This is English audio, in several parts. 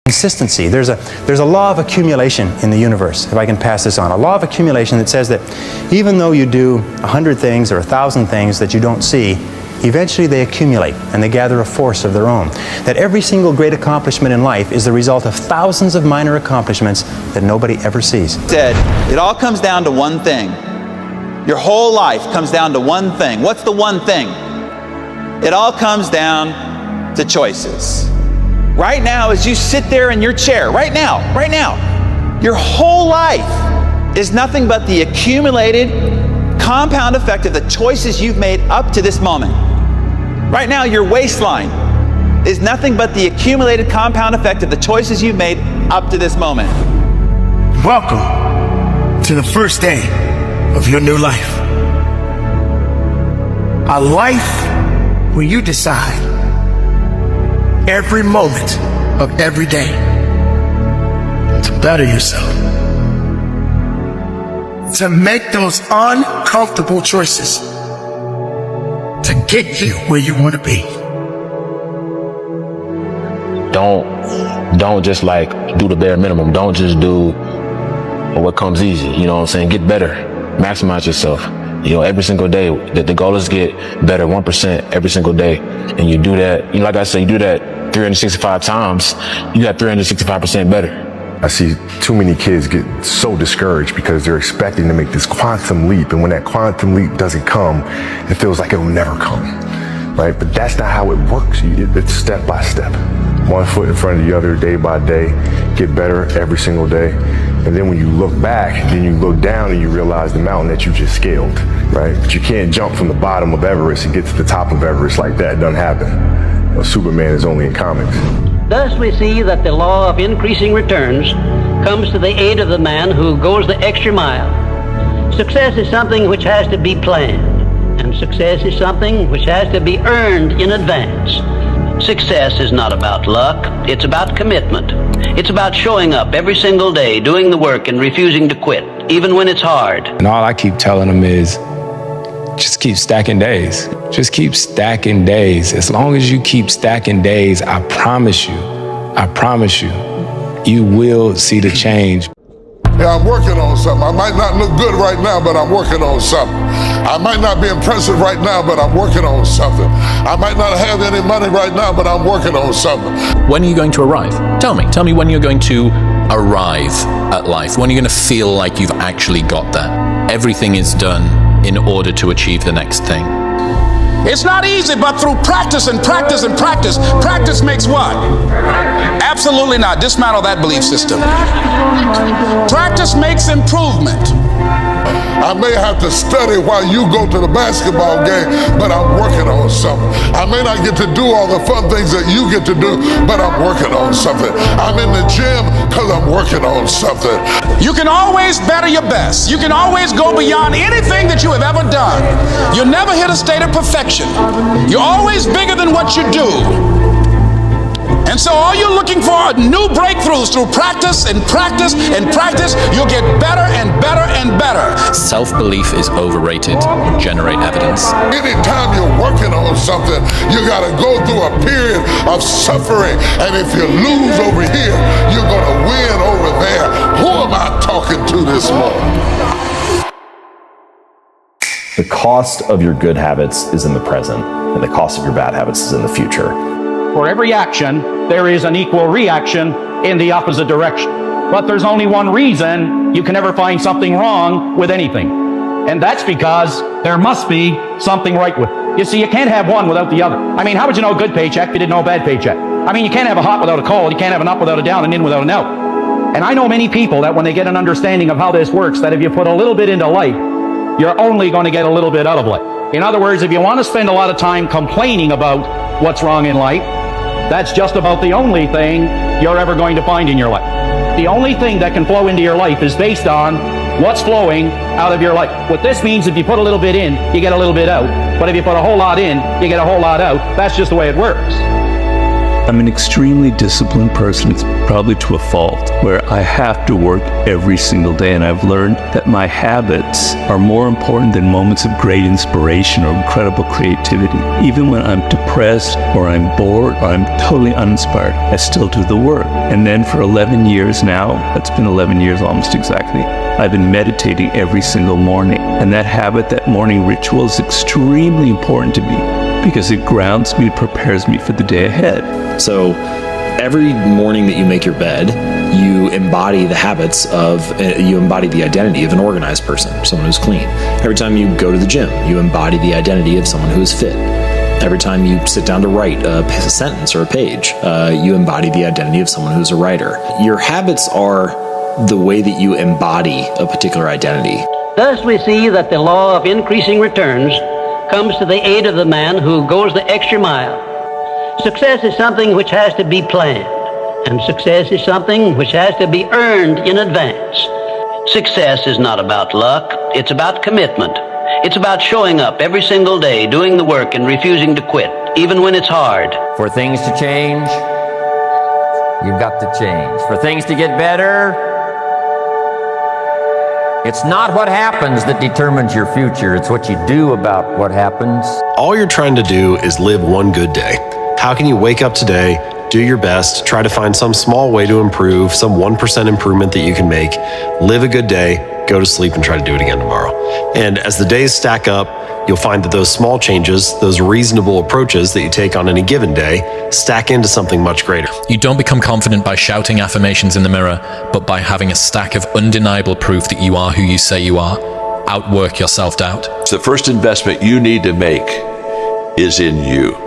Consistency. There's a law of accumulation in the universe, if I can pass this on. A law of accumulation that says that even though you do 100 things or 1,000 things that you don't see, eventually they accumulate and they gather a force of their own. That every single great accomplishment in life is the result of thousands of minor accomplishments that nobody ever sees. It all comes down to one thing. Your whole life comes down to one thing. What's the one thing? It all comes down to choices. Right now, as you sit there in your chair, right now, your whole life is nothing but the accumulated compound effect of the choices you've made up to this moment. Right now, your waistline is nothing but the accumulated compound effect of the choices you've made up to this moment. Welcome to the first day of your new life. A life where you decide every moment of every day to better yourself, to make those uncomfortable choices to get you where you want to be. Don't just like do the bare minimum. Don't just do what comes easy. You know what I'm saying? Get better. Maximize yourself. You know, every single day. The goal is to get better 1% every single day. And you do that, you know, like I said, you do that 365 times, you got 365% better. I see too many kids get so discouraged because they're expecting to make this quantum leap. And when that quantum leap doesn't come, it feels like it will never come, right? But that's not how it works. It's step by step. One foot in front of the other, day by day, get better every single day. And then when you look back, then you look down and you realize the mountain that you just scaled, right? But you can't jump from the bottom of Everest and get to the top of Everest like that. It doesn't happen. Well, Superman is only in comics. Thus we see that the law of increasing returns comes to the aid of the man who goes the extra mile. Success is something which has to be planned, and success is something which has to be earned in advance. Success is not about luck, it's about commitment. It's about showing up every single day, doing the work and refusing to quit, even when it's hard. And all I keep telling them is, just keep stacking days. Just keep stacking days. As long as you keep stacking days, I promise you, you will see the change. Yeah, I'm working on something. I might not look good right now, but I'm working on something. I might not be impressive right now, but I'm working on something. I might not have any money right now, but I'm working on something. When are you going to arrive? Tell me when you're going to arrive at life. When are you going to feel like you've actually got there? Everything is done in order to achieve the next thing. It's not easy, but through practice and practice and practice, practice makes what? Absolutely not. Dismantle that belief system. Practice makes improvement. I may have to study while you go to the basketball game, but I'm working on something. I may not get to do all the fun things that you get to do, but I'm working on something. I'm in the gym because I'm working on something. You can always better your best. You can always go beyond anything that you have ever done. You'll never hit a state of perfection. You're always bigger than what you do. And so all you're looking for are new breakthroughs through practice and practice and practice. You'll get better and better and better. Self-belief is overrated. Generate evidence. Anytime you're working on something, you got to go through a period of suffering. And if you lose over here, you're going to win over there. Who am I talking to this morning? The cost of your good habits is in the present, and the cost of your bad habits is in the future. For every action, there is an equal reaction in the opposite direction. But there's only one reason you can never find something wrong with anything. And that's because there must be something right with it. You see, you can't have one without the other. I mean, how would you know a good paycheck if you didn't know a bad paycheck? I mean, you can't have a hot without a cold. You can't have an up without a down and in without an out. And I know many people that when they get an understanding of how this works, that if you put a little bit into life, you're only going to get a little bit out of life. In other words, if you want to spend a lot of time complaining about what's wrong in life, that's just about the only thing you're ever going to find in your life. The only thing that can flow into your life is based on what's flowing out of your life. What this means, if you put a little bit in, you get a little bit out. But if you put a whole lot in, you get a whole lot out. That's just the way it works. I'm an extremely disciplined person. It's probably to a fault, where I have to work every single day, and I've learned that my habits are more important than moments of great inspiration or incredible creativity. Even when I'm depressed or I'm bored or I'm totally uninspired, I still do the work. And then for 11 years now, that's been 11 years almost exactly, I've been meditating every single morning. And that habit, that morning ritual, is extremely important to me because it grounds me, prepares me for the day ahead. So every morning that you make your bed, you embody the habits of, you embody the identity of an organized person, someone who's clean. Every time you go to the gym, you embody the identity of someone who is fit. Every time you sit down to write a sentence or a page, you embody the identity of someone who's a writer. Your habits are the way that you embody a particular identity. Thus we see that the law of increasing returns comes to the aid of the man who goes the extra mile. Success is something which has to be planned, and success is something which has to be earned in advance. Success is not about luck, it's about commitment. It's about showing up every single day, doing the work and refusing to quit, even when it's hard. For things to change, you've got to change. For things to get better, it's not what happens that determines your future, it's what you do about what happens. All you're trying to do is live one good day. How can you wake up today, do your best, try to find some small way to improve, some 1% improvement that you can make, live a good day, go to sleep and try to do it again tomorrow. And as the days stack up, you'll find that those small changes, those reasonable approaches that you take on any given day, stack into something much greater. You don't become confident by shouting affirmations in the mirror, but by having a stack of undeniable proof that you are who you say you are. Outwork your self-doubt. The first investment you need to make is in you.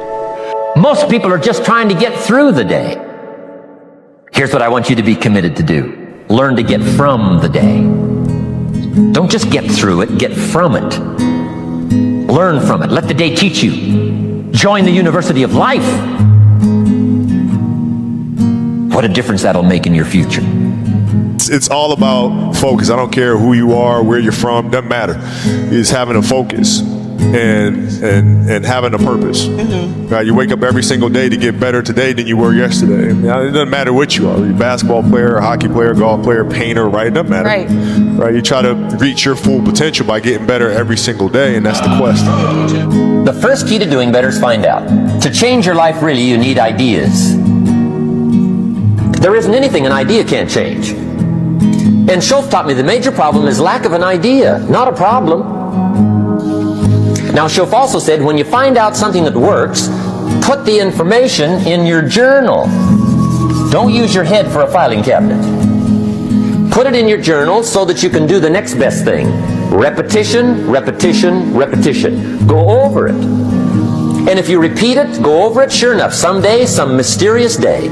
Most people are just trying to get through the day. Here's what I want you to be committed to do. Learn to get from the day. Don't just get through it, get from it. Learn from it. Let the day teach you. Join the University of Life. What a difference that'll make in your future. It's all about focus. I don't care who you are, where you're from, doesn't matter. It's having a focus and having a purpose. Right? You wake up every single day to get better today than you were yesterday. It doesn't matter what you are. You're a basketball player, a hockey player, golf player, painter, right? It doesn't matter. Right? You try to reach your full potential by getting better every single day, and that's the quest. The first key to doing better is find out. To change your life, really, you need ideas. There isn't anything an idea can't change. And Schultz taught me the major problem is lack of an idea, not a problem. Now, Schultz also said, when you find out something that works, put the information in your journal. Don't use your head for a filing cabinet. Put it in your journal so that you can do the next best thing. Repetition, repetition, repetition. Go over it. And if you repeat it, go over it, sure enough, someday, some mysterious day,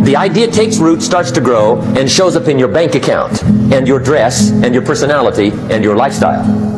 the idea takes root, starts to grow, and shows up in your bank account, and your dress, and your personality, and your lifestyle.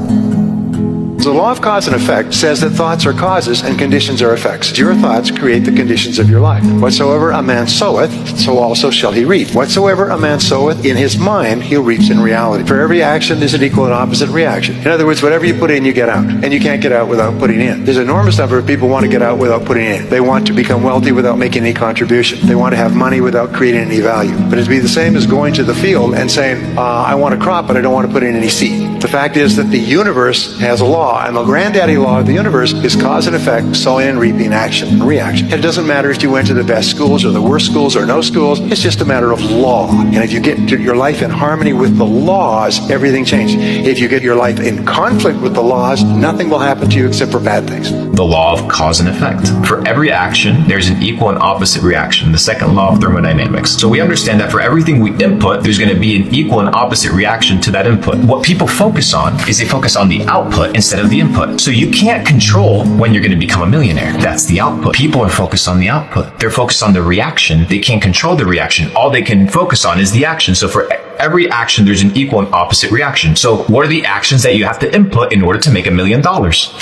The law of cause and effect says that thoughts are causes and conditions are effects. Your thoughts create the conditions of your life. Whatsoever a man soweth, so also shall he reap. Whatsoever a man soweth in his mind, he'll reap in reality. For every action, there's an equal and opposite reaction. In other words, whatever you put in, you get out. And you can't get out without putting in. There's an enormous number of people who want to get out without putting in. They want to become wealthy without making any contribution. They want to have money without creating any value. But it'd be the same as going to the field and saying, I want a crop, but I don't want to put in any seed. The fact is that the universe has a law, and the granddaddy law of the universe is cause and effect, sowing and reaping, action and reaction. It doesn't matter if you went to the best schools or the worst schools or no schools. It's just a matter of law. And if you get your life in harmony with the laws, everything changes. If you get your life in conflict with the laws, nothing will happen to you except for bad things. The law of cause and effect. For every action, there's an equal and opposite reaction, the second law of thermodynamics. So we understand that for everything we input, there's going to be an equal and opposite reaction to that input. What people focus on is they focus on the output instead of the input. So you can't control when you're going to become a millionaire. That's the output. People are focused on the output. They're focused on the reaction. They can't control the reaction. All they can focus on is the action. So for every action, there's an equal and opposite reaction. So what are the actions that you have to input in order to make $1 million?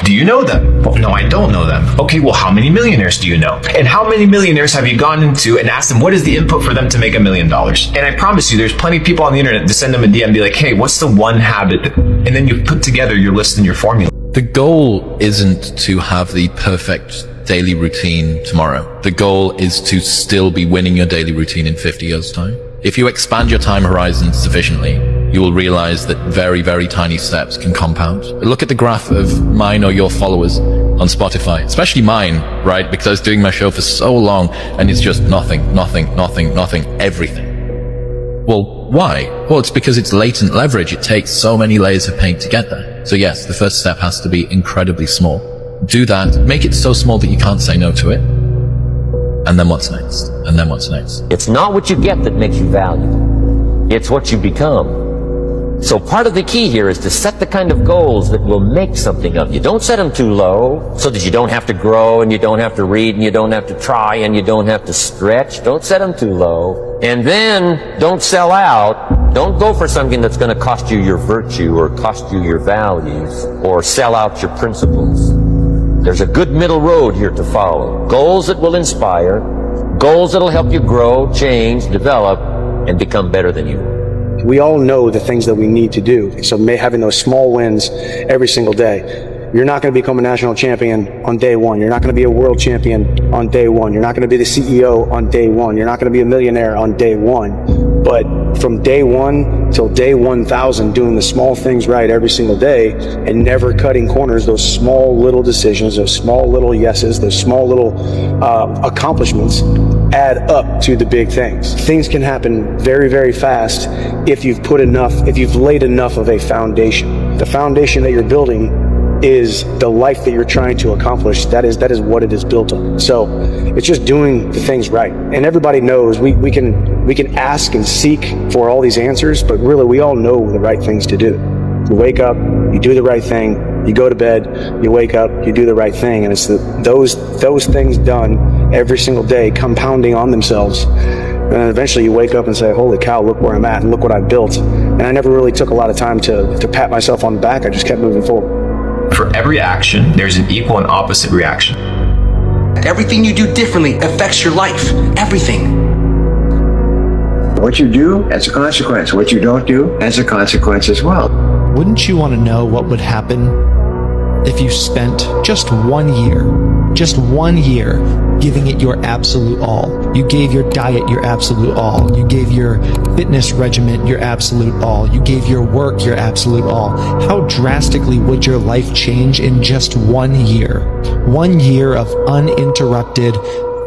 Do you know them? Well, no, I don't know them. Okay, well, how many millionaires do you know? And how many millionaires have you gone into and asked them what is the input for them to make $1 million? And I promise you, there's plenty of people on the internet to send them a DM and be like, hey, what's the one habit that, and then you put together your list and your formula. The goal isn't to have the perfect daily routine tomorrow. The goal is to still be winning your daily routine in 50 years' time. If you expand your time horizon sufficiently, you will realize that very, very tiny steps can compound. Look at the graph of mine or your followers on Spotify, especially mine, right? Because I was doing my show for so long and it's just nothing, everything. Well, why? Well, it's because it's latent leverage. It takes so many layers of paint to get there. So yes, the first step has to be incredibly small. Do that, make it so small that you can't say no to it. And then what's next? And then what's next? It's not what you get that makes you valuable. It's what you become. So part of the key here is to set the kind of goals that will make something of you. Don't set them too low so that you don't have to grow and you don't have to read and you don't have to try and you don't have to stretch. Don't set them too low. And then don't sell out. Don't go for something that's going to cost you your virtue or cost you your values or sell out your principles. There's a good middle road here to follow. Goals that will inspire, goals that will help you grow, change, develop, and become better than you. We all know the things that we need to do. So having those small wins every single day. You're not going to become a national champion on day one. You're not going to be a world champion on day one. You're not going to be the CEO on day one. You're not going to be a millionaire on day one. But from day one till day 1,000, doing the small things right every single day and never cutting corners, those small little decisions, those small little yeses, those small little accomplishments add up to the big things. Things can happen very, very fast if you've laid enough of a foundation. The foundation that you're building is the life that you're trying to accomplish. That is what it is built on. So it's just doing the things right. And everybody knows we can ask and seek for all these answers, but really we all know the right things to do. You wake up, you do the right thing, you go to bed, you wake up, you do the right thing, and it's those things done every single day compounding on themselves. And then eventually you wake up and say, holy cow, look where I'm at and look what I built. And I never really took a lot of time to pat myself on the back. I just kept moving forward. For every action, there's an equal and opposite reaction. Everything you do differently affects your life. Everything. What you do has a consequence. What you don't do has a consequence as well. Wouldn't you want to know what would happen if you spent just 1 year giving it your absolute all? You gave your diet your absolute all. You gave your fitness regimen your absolute all. You gave your work your absolute all. How drastically would your life change in just 1 year? 1 year of uninterrupted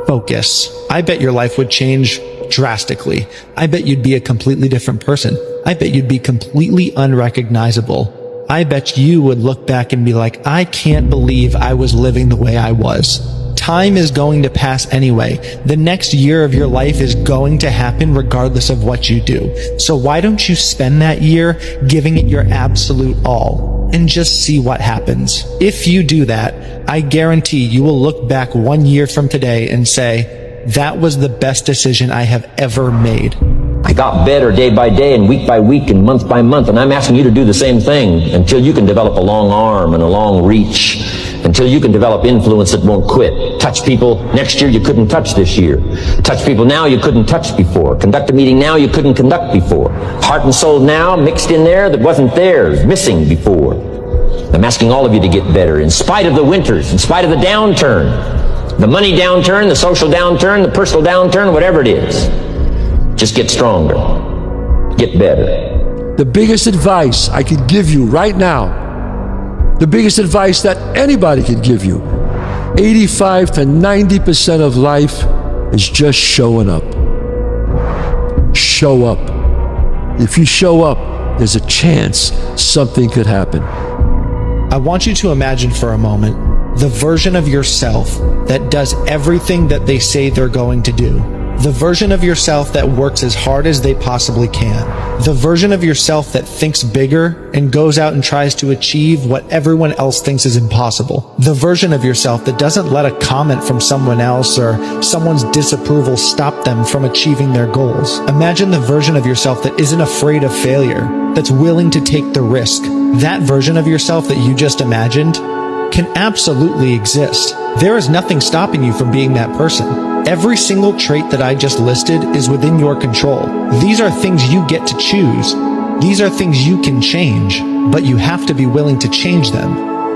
focus. I bet your life would change drastically. I bet you'd be a completely different person. I bet you'd be completely unrecognizable. I bet you would look back and be like, I can't believe I was living the way I was. Time is going to pass anyway. The next year of your life is going to happen regardless of what you do. So why don't you spend that year giving it your absolute all and just see what happens? If you do that, I guarantee you will look back 1 year from today and say, that was the best decision I have ever made. I got better day by day and week by week and month by month, and I'm asking you to do the same thing until you can develop a long arm and a long reach, until you can develop influence that won't quit. Touch people next year you couldn't touch this year. Touch people now you couldn't touch before. Conduct a meeting now you couldn't conduct before. Heart and soul now mixed in there that wasn't there, missing before. I'm asking all of you to get better in spite of the winters, in spite of the downturn. The money downturn, the social downturn, the personal downturn, whatever it is. Just get stronger. Get better. The biggest advice I could give you right now, the biggest advice that anybody could give you, 85 to 90% of life is just showing up. Show up. If you show up, there's a chance something could happen. I want you to imagine for a moment the version of yourself that does everything that they say they're going to do. The version of yourself that works as hard as they possibly can. The version of yourself that thinks bigger and goes out and tries to achieve what everyone else thinks is impossible. The version of yourself that doesn't let a comment from someone else or someone's disapproval stop them from achieving their goals. Imagine the version of yourself that isn't afraid of failure, that's willing to take the risk. That version of yourself that you just imagined can absolutely exist. There is nothing stopping you from being that person. Every single trait that I just listed is within your control. These are things you get to choose. These are things you can change, but you have to be willing to change them.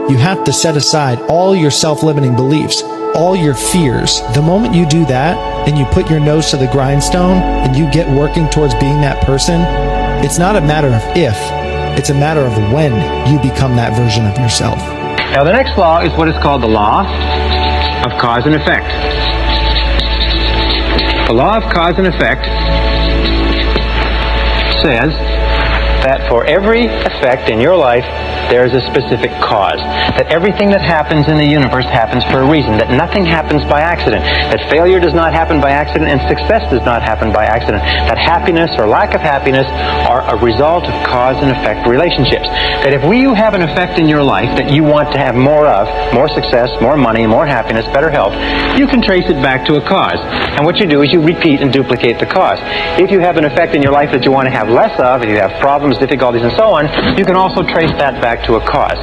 You have to set aside all your self-limiting beliefs, all your fears. The moment you do that and you put your nose to the grindstone and you get working towards being that person, it's not a matter of if, it's a matter of when you become that version of yourself. Now, the next law is what is called the law of cause and effect. The law of cause and effect says that for every effect in your life, there is a specific cause. That everything that happens in the universe happens for a reason. That nothing happens by accident. That failure does not happen by accident and success does not happen by accident. That happiness or lack of happiness are a result of cause and effect relationships. That if you have an effect in your life that you want to have more of, more success, more money, more happiness, better health, you can trace it back to a cause. And what you do is you repeat and duplicate the cause. If you have an effect in your life that you want to have less of, if you have problems, difficulties, and so on, you can also trace that back to a cause.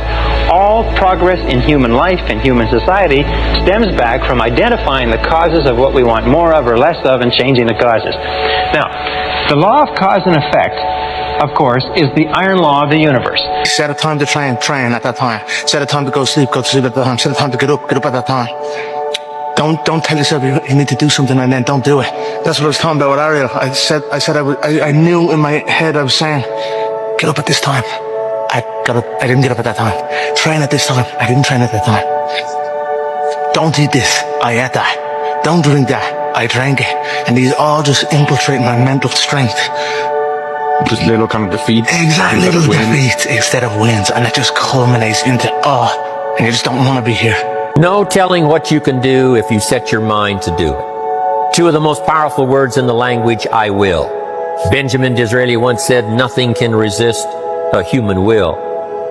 All progress in human life and human society stems back from identifying the causes of what we want more of or less of and changing the causes. Now, the law of cause and effect, of course, is the iron law of the universe. Set a time to train at that time. Set a time to go to sleep at that time. Set a time to get up at that time. Don't tell yourself you need to do something and then don't do it. That's what I was talking about with Ariel. I knew in my head I was saying, get up at this time. I didn't get up at that time. Train at this time. I didn't train at that time. Don't eat this. I ate that. Don't drink that. I drank it. And these all just infiltrate my mental strength. Just little kind of defeats. Exactly, little defeats instead of wins. And it just culminates into, and you just don't want to be here. No telling what you can do if you set your mind to do it. Two of the most powerful words in the language, I will. Benjamin Disraeli once said, nothing can resist a human will.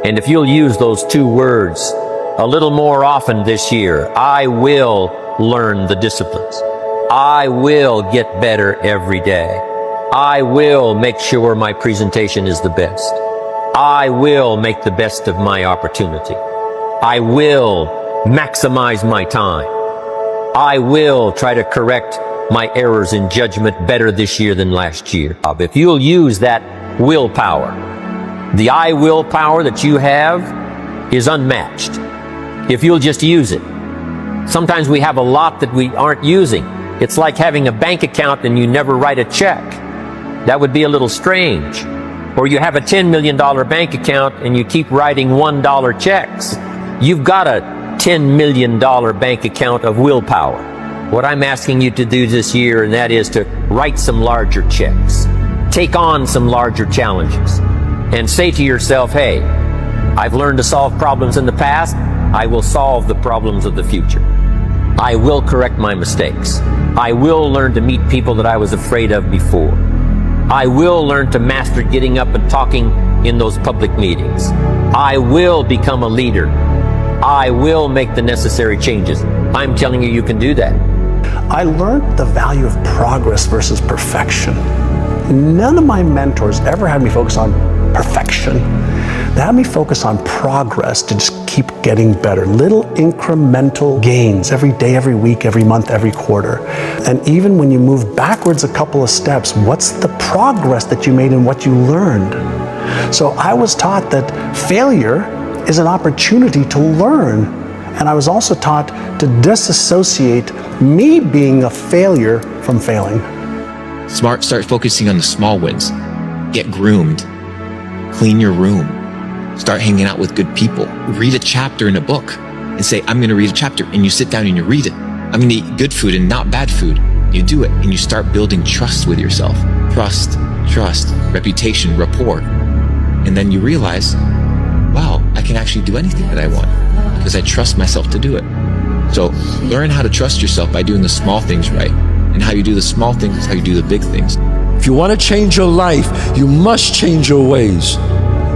And if you'll use those two words a little more often this year, I will learn the disciplines. I will get better every day. I will make sure my presentation is the best. I will make the best of my opportunity. I will maximize my time. I will try to correct my errors in judgment better this year than last year. If you'll use that willpower, the I will power that you have is unmatched. If you'll just use it. Sometimes we have a lot that we aren't using. It's like having a bank account and you never write a check. That would be a little strange. Or you have a $10 million bank account and you keep writing $1 checks. You've got a $10 million bank account of willpower. What I'm asking you to do this year, and that is to write some larger checks. Take on some larger challenges. And say to yourself, hey, I've learned to solve problems in the past. I will solve the problems of the future. I will correct my mistakes. I will learn to meet people that I was afraid of before. I will learn to master getting up and talking in those public meetings. I will become a leader. I will make the necessary changes. I'm telling you, you can do that. I learned the value of progress versus perfection. None of my mentors ever had me focus on perfection. They had me focus on progress to just keep getting better. Little incremental gains every day, every week, every month, every quarter. And even when you move backwards a couple of steps, what's the progress that you made and what you learned? So I was taught that failure is an opportunity to learn. And I was also taught to disassociate me being a failure from failing. Start focusing on the small wins. Get groomed. Clean your room. Start hanging out with good people. Read a chapter in a book and say, I'm going to read a chapter. And you sit down and you read it. I'm going to eat good food and not bad food. You do it and you start building trust with yourself. Trust, reputation, rapport. And then you realize, wow, I can actually do anything that I want because I trust myself to do it. So learn how to trust yourself by doing the small things right. And how you do the small things is how you do the big things. If you want to change your life, you must change your ways.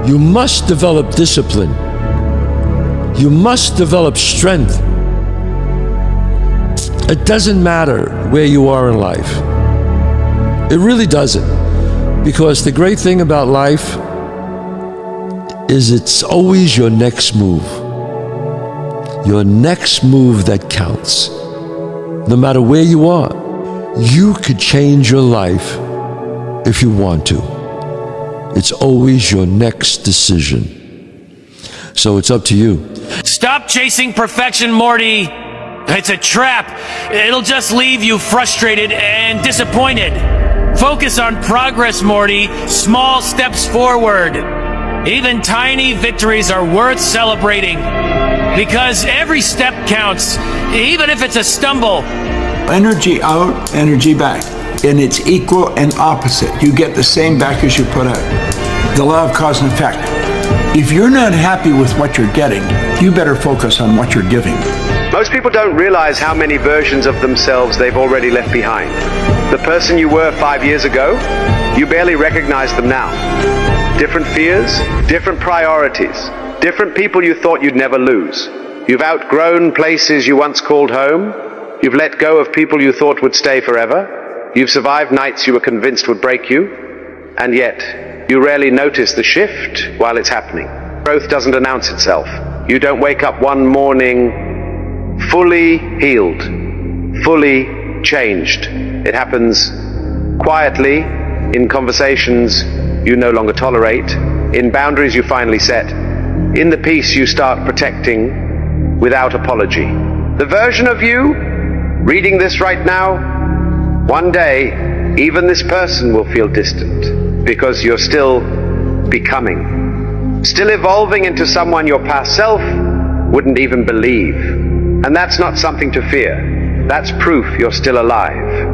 You must develop discipline. You must develop strength. It doesn't matter where you are in life. It really doesn't. Because the great thing about life is it's always your next move. Your next move that counts. No matter where you are, you could change your life if you want to. It's always your next decision. So it's up to you. Stop chasing perfection, Morty. It's a trap. It'll just leave you frustrated and disappointed. Focus on progress, Morty. Small steps forward. Even tiny victories are worth celebrating. Because every step counts, even if it's a stumble. Energy out, energy back. And it's equal and opposite. You get the same back as you put out. The law of cause and effect. If you're not happy with what you're getting, you better focus on what you're giving. Most people don't realize how many versions of themselves they've already left behind. The person you were 5 years ago, you barely recognize them now. Different fears, different priorities, different people you thought you'd never lose. You've outgrown places you once called home. You've let go of people you thought would stay forever. You've survived nights you were convinced would break you. And yet, you rarely notice the shift while it's happening. Growth doesn't announce itself. You don't wake up one morning fully healed, fully changed. It happens quietly, in conversations you no longer tolerate, in boundaries you finally set, in the peace you start protecting without apology. The version of you reading this right now, one day, even this person will feel distant because you're still becoming, still evolving into someone your past self wouldn't even believe. And that's not something to fear. That's proof you're still alive.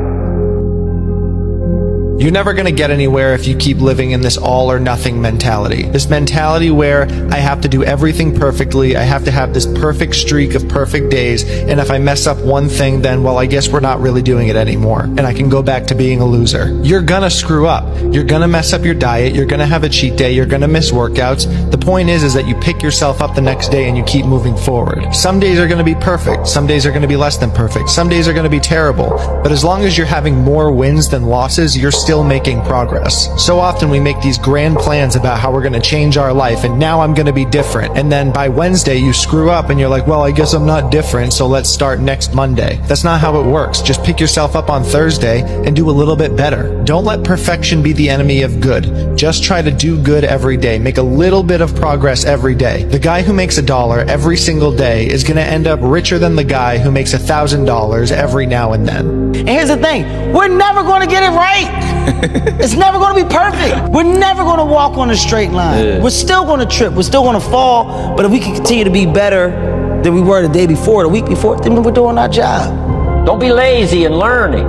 You're never going to get anywhere if you keep living in this all or nothing mentality. This mentality where I have to do everything perfectly, I have to have this perfect streak of perfect days, and if I mess up one thing, then, well, I guess we're not really doing it anymore, and I can go back to being a loser. You're gonna screw up. You're gonna mess up your diet, you're gonna have a cheat day, you're gonna miss workouts. The point is that you pick yourself up the next day and you keep moving forward. Some days are gonna be perfect, some days are gonna be less than perfect, some days are gonna be terrible, but as long as you're having more wins than losses, you're still making progress. So often we make these grand plans about how we're going to change our life, and now I'm going to be different, and then by Wednesday you screw up and you're like, well, I guess I'm not different, so let's start next Monday. That's not how it works. Just pick yourself up on Thursday and do a little bit better. Don't let perfection be the enemy of good. Just try to do good every day. Make a little bit of progress every day. The guy who makes $1 every single day is going to end up richer than the guy who makes $1,000 every now and then. And here's the thing, we're never going to get it right. It's never going to be perfect. We're never going to walk on a straight line. Yeah. We're still going to trip. We're still going to fall. But if we can continue to be better than we were the day before, the week before, then we're doing our job. Don't be lazy in learning.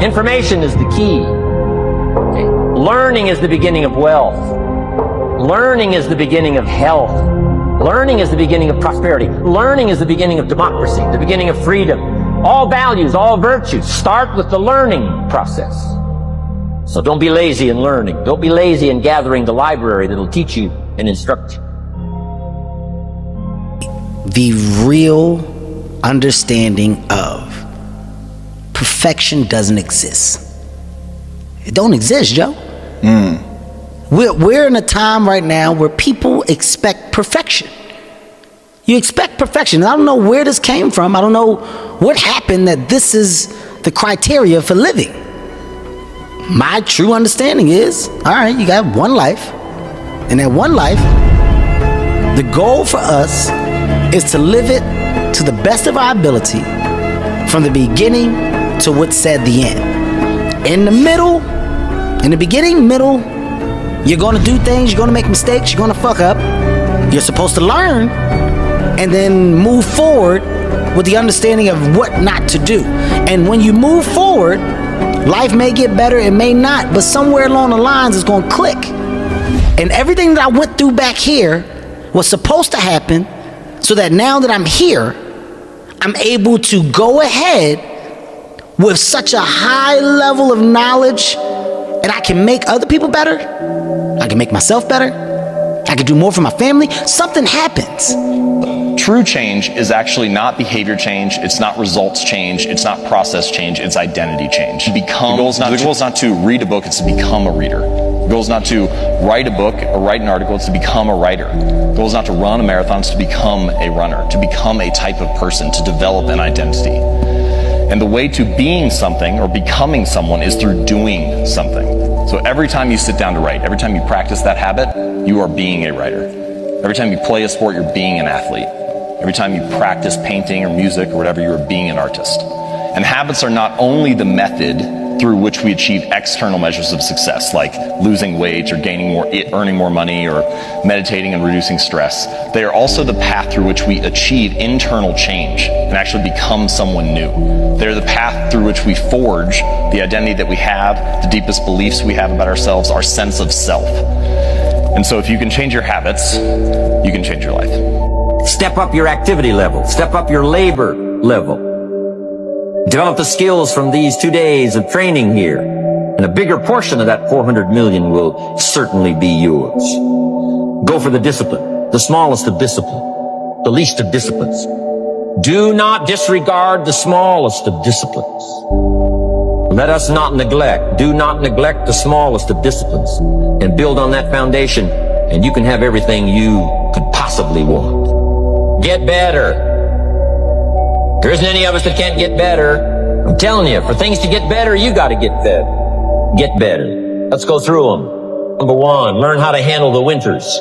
Information is the key. Okay. Learning is the beginning of wealth. Learning is the beginning of health. Learning is the beginning of prosperity. Learning is the beginning of democracy, the beginning of freedom. All values, all virtues start with the learning process. So don't be lazy in learning. Don't be lazy in gathering the library that'll teach you and instruct you. The real understanding of perfection doesn't exist. It don't exist, Joe. We're in a time right now where people expect perfection. You expect perfection. I don't know where this came from. I don't know what happened that this is the criteria for living. My true understanding is, all right, you got one life. And that one life, the goal for us is to live it to the best of our ability from the beginning to what's said the end. In the middle, in the beginning, middle, you're going to do things, you're going to make mistakes, you're going to fuck up. You're supposed to learn and then move forward with the understanding of what not to do. And when you move forward, life may get better, it may not, but somewhere along the lines it's going to click. And everything that I went through back here was supposed to happen so that now that I'm here, I'm able to go ahead with such a high level of knowledge, and I can make other people better, I can make myself better, I can do more for my family. Something happens. True change is actually not behavior change, it's not results change, it's not process change, it's identity change. The goal is not to read a book, it's to become a reader. The goal is not to write a book or write an article, it's to become a writer. The goal is not to run a marathon, it's to become a runner, to become a type of person, to develop an identity. And the way to being something or becoming someone is through doing something. So every time you sit down to write, every time you practice that habit, you are being a writer. Every time you play a sport, you're being an athlete. Every time you practice painting or music or whatever, you're being an artist. And habits are not only the method through which we achieve external measures of success, like losing weight or earning more money or meditating and reducing stress. They are also the path through which we achieve internal change and actually become someone new. They're the path through which we forge the identity that we have, the deepest beliefs we have about ourselves, our sense of self. And so if you can change your habits, you can change your life. Step up your activity level. Step up your labor level. Develop the skills from these 2 days of training here, and a bigger portion of that 400 million will certainly be yours. Go for the discipline, the smallest of discipline, the least of disciplines. Do not disregard the smallest of disciplines. Let us not neglect, do not neglect the smallest of disciplines, and build on that foundation, and you can have everything you could possibly want. Get better. There isn't any of us that can't get better. I'm telling you, for things to get better, you gotta get better. Get better. Let's go through them. Number one, learn how to handle the winters.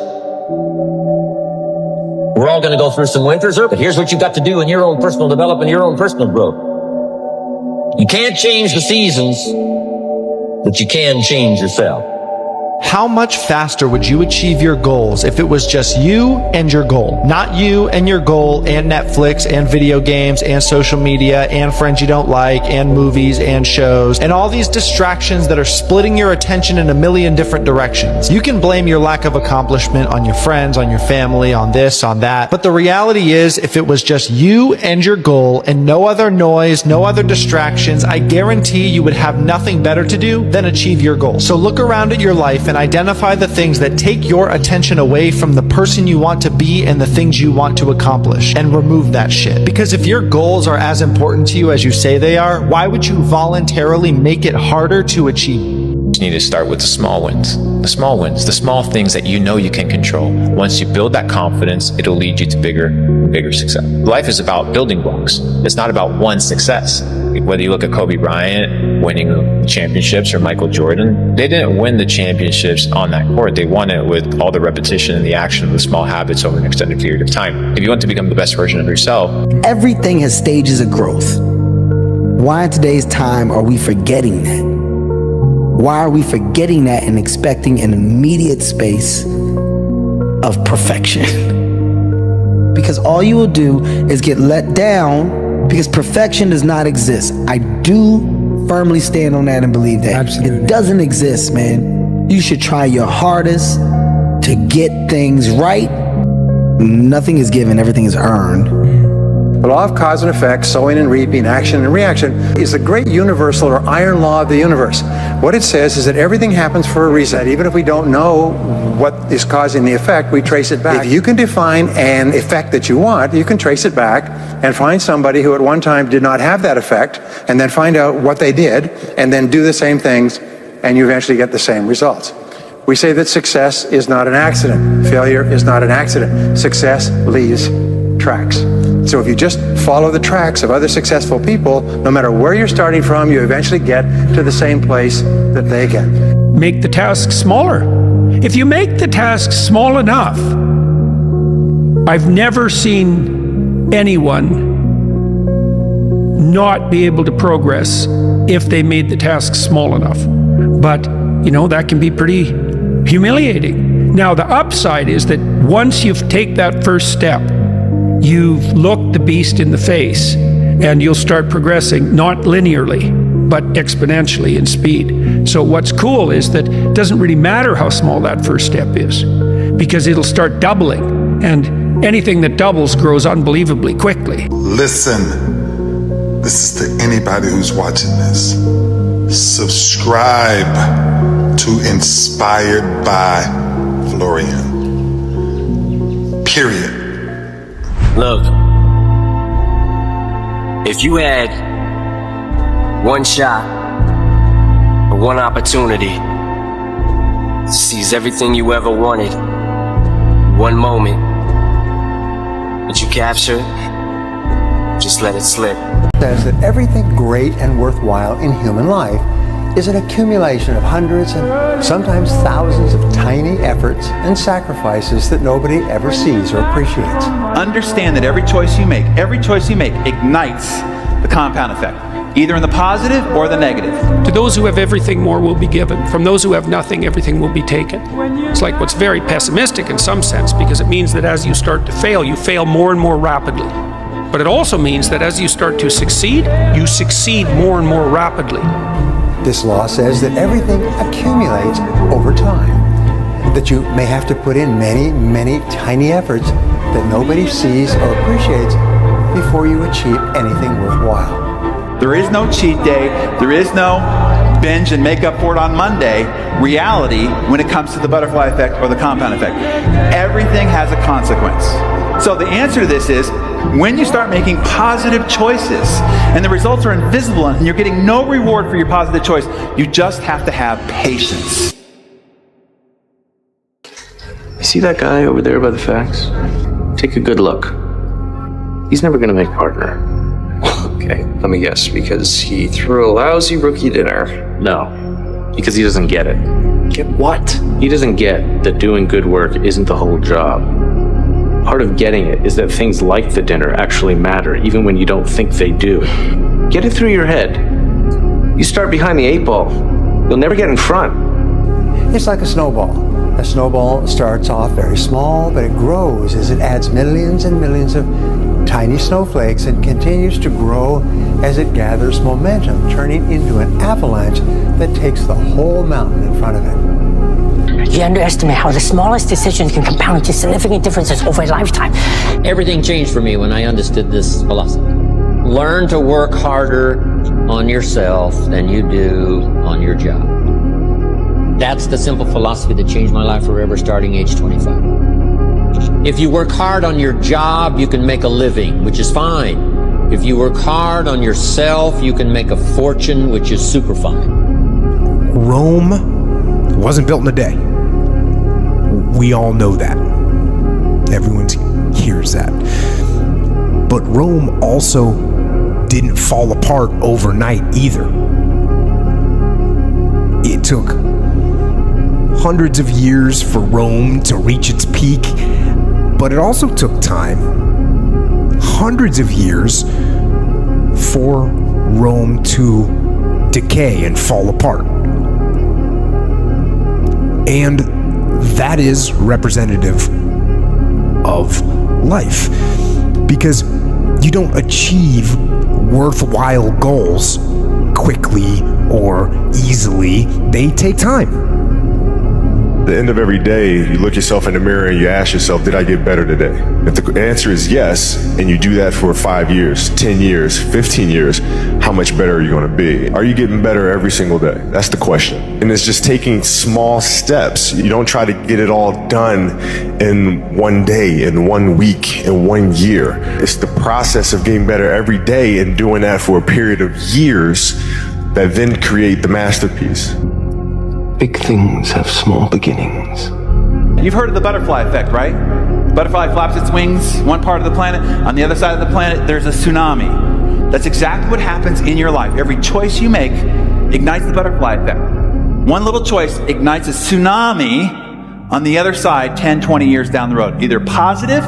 We're all gonna go through some winters, but here's what you got to do in your own personal development, your own personal growth. You can't change the seasons, but you can change yourself. How much faster would you achieve your goals if it was just you and your goal? Not you and your goal and Netflix and video games and social media and friends you don't like and movies and shows and all these distractions that are splitting your attention in a million different directions. You can blame your lack of accomplishment on your friends, on your family, on this, on that. But the reality is, if it was just you and your goal and no other noise, no other distractions, I guarantee you would have nothing better to do than achieve your goal. So look around at your life and identify the things that take your attention away from the person you want to be and the things you want to accomplish, and remove that shit. Because if your goals are as important to you as you say they are, why would you voluntarily make it harder to achieve? You need to start with the small wins. The small wins, the small things that you know you can control. Once you build that confidence, it'll lead you to bigger success. Life is about building blocks. It's not about one success. Whether you look at Kobe Bryant winning championships or Michael Jordan, they didn't win the championships on that court. They won it with all the repetition and the action of the small habits over an extended period of time. If you want to become the best version of yourself, everything has stages of growth. Why in today's time are we forgetting that? Why are we forgetting that and expecting an immediate space of perfection? Because all you will do is get let down, because perfection does not exist. I do firmly stand on that and believe that. Absolutely. It doesn't exist, man. You should try your hardest to get things right. Nothing is given, everything is earned. The law of cause and effect, sowing and reaping, action and reaction, is the great universal or iron law of the universe. What it says is that everything happens for a reason. Even if we don't know what is causing the effect, we trace it back. If you can define an effect that you want, you can trace it back and find somebody who at one time did not have that effect, and then find out what they did, and then do the same things, and you eventually get the same results. We say that success is not an accident. Failure is not an accident. Success leaves tracks. So if you just follow the tracks of other successful people, no matter where you're starting from, you eventually get to the same place that they get. Make the task smaller. If you make the task small enough, I've never seen anyone not be able to progress if they made the task small enough. But, you know, that can be pretty humiliating. Now, the upside is that once you take that first step, you've looked the beast in the face, and you'll start progressing, not linearly, but exponentially in speed. So what's cool is that it doesn't really matter how small that first step is, because it'll start doubling, and anything that doubles grows unbelievably quickly. Listen, this is to anybody who's watching this. Subscribe to Inspired by Florian. Period. Look, if you had one shot or one opportunity to seize everything you ever wanted, one moment that you captured, just let it slip. Says that everything great and worthwhile in human life is an accumulation of hundreds and sometimes thousands of tiny efforts and sacrifices that nobody ever sees or appreciates. Understand that every choice you make ignites the compound effect, either in the positive or the negative. To those who have everything, more will be given. From those who have nothing, everything will be taken. It's like what's very pessimistic in some sense, because it means that as you start to fail, you fail more and more rapidly. But it also means that as you start to succeed, you succeed more and more rapidly. This law says that everything accumulates over time, that you may have to put in many, many tiny efforts that nobody sees or appreciates before you achieve anything worthwhile. There is no cheat day. There is no binge and make up for it on Monday reality when it comes to the butterfly effect or the compound effect. Everything has a consequence. So the answer to this is, when you start making positive choices and the results are invisible and you're getting no reward for your positive choice, you just have to have patience. You see that guy over there by the fax? Take a good look. He's never gonna make partner. Okay, let me guess, because he threw a lousy rookie dinner. No, because he doesn't get it. Get what? He doesn't get that doing good work isn't the whole job. Part of getting it is that things like the dinner actually matter, even when you don't think they do. Get it through your head. You start behind the 8 ball, you'll never get in front. It's like a snowball. A snowball starts off very small, but it grows as it adds millions and millions of tiny snowflakes and continues to grow as it gathers momentum, turning into an avalanche that takes the whole mountain in front of it. You underestimate how the smallest decisions can compound into significant differences over a lifetime. Everything changed for me when I understood this philosophy. Learn to work harder on yourself than you do on your job. That's the simple philosophy that changed my life forever, starting age 25. If you work hard on your job, you can make a living, which is fine. If you work hard on yourself, you can make a fortune, which is super fine. Rome wasn't built in a day. We all know that. Everyone hears that. But Rome also didn't fall apart overnight either. It took hundreds of years for Rome to reach its peak, but it also took time, hundreds of years, for Rome to decay and fall apart. And that is representative of life, because you don't achieve worthwhile goals quickly or easily. They take time. At the end of every day, you look yourself in the mirror and you ask yourself, did I get better today? If the answer is yes, and you do that for 5 years, 10 years, 15 years, how much better are you going to be? Are you getting better every single day? That's the question. And it's just taking small steps. You don't try to get it all done in one day, in 1 week, in 1 year. It's the process of getting better every day and doing that for a period of years that then create the masterpiece. Big things have small beginnings. You've heard of the butterfly effect, right? Butterfly flaps its wings, one part of the planet. On the other side of the planet, there's a tsunami. That's exactly what happens in your life. Every choice you make ignites the butterfly effect. One little choice ignites a tsunami on the other side 10, 20 years down the road, either positive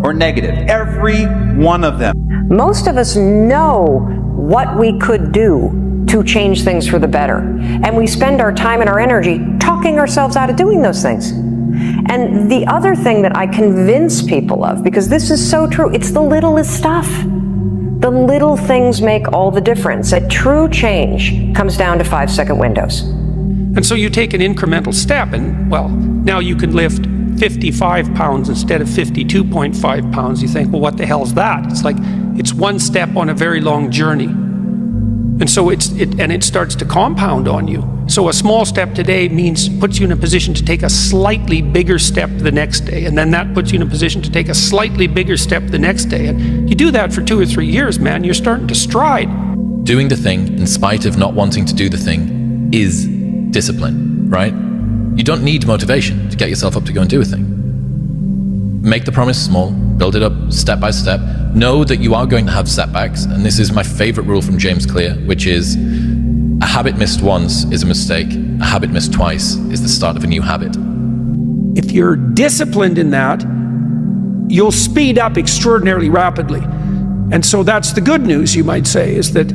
or negative. Every one of them. Most of us know what we could do to change things for the better. And we spend our time and our energy talking ourselves out of doing those things. And the other thing that I convince people of, because this is so true, it's the littlest stuff. The little things make all the difference. A true change comes down to 5-second windows. And so you take an incremental step and, well, now you can lift 55 pounds instead of 52.5 pounds. You think, well, what the hell's that? It's like, it's one step on a very long journey. And so it starts to compound on you. So a small step today puts you in a position to take a slightly bigger step the next day. And then that puts you in a position to take a slightly bigger step the next day. And you do that for 2 or 3 years, man, you're starting to stride. Doing the thing in spite of not wanting to do the thing is discipline, right? You don't need motivation to get yourself up to go and do a thing. Make the promise small, build it up step by step. Know that you are going to have setbacks, and this is my favorite rule from James Clear, which is A habit missed once is a mistake. A habit missed twice is the start of a new habit. If you're disciplined in that, you'll speed up extraordinarily rapidly. And so that's the good news, you might say, is that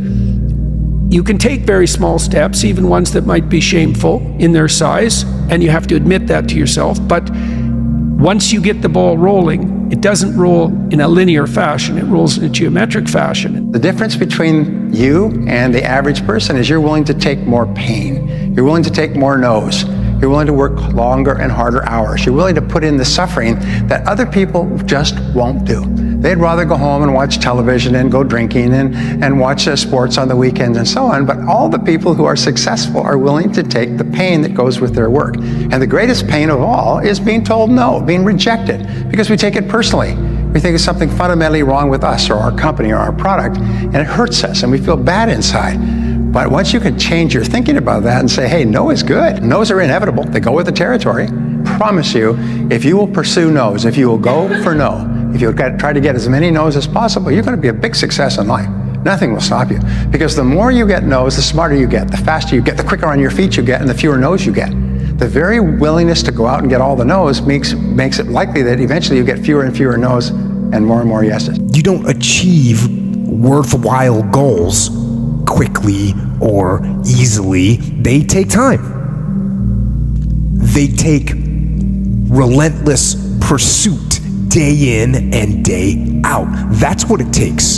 you can take very small steps, even ones that might be shameful in their size, and you have to admit that to yourself. But once you get the ball rolling, it doesn't roll in a linear fashion, it rolls in a geometric fashion. The difference between you and the average person is you're willing to take more pain. You're willing to take more no's. You're willing to work longer and harder hours. You're willing to put in the suffering that other people just won't do. They'd rather go home and watch television and go drinking and watch sports on the weekends and so on. But all the people who are successful are willing to take the pain that goes with their work. And the greatest pain of all is being told no, being rejected, because we take it personally. We think it's something fundamentally wrong with us or our company or our product, and it hurts us and we feel bad inside. But once you can change your thinking about that and say, hey, no is good. No's are inevitable. They go with the territory. Promise you, if you will pursue no's, if you will go for no, if you'll try to get as many no's as possible, you're going to be a big success in life. Nothing will stop you. Because the more you get no's, the smarter you get, the faster you get, the quicker on your feet you get, and the fewer no's you get. The very willingness to go out and get all the no's makes it likely that eventually you get fewer and fewer no's and more yeses. You don't achieve worthwhile goals quickly or easily. They take time. They take relentless pursuit day in and day out. That's what it takes.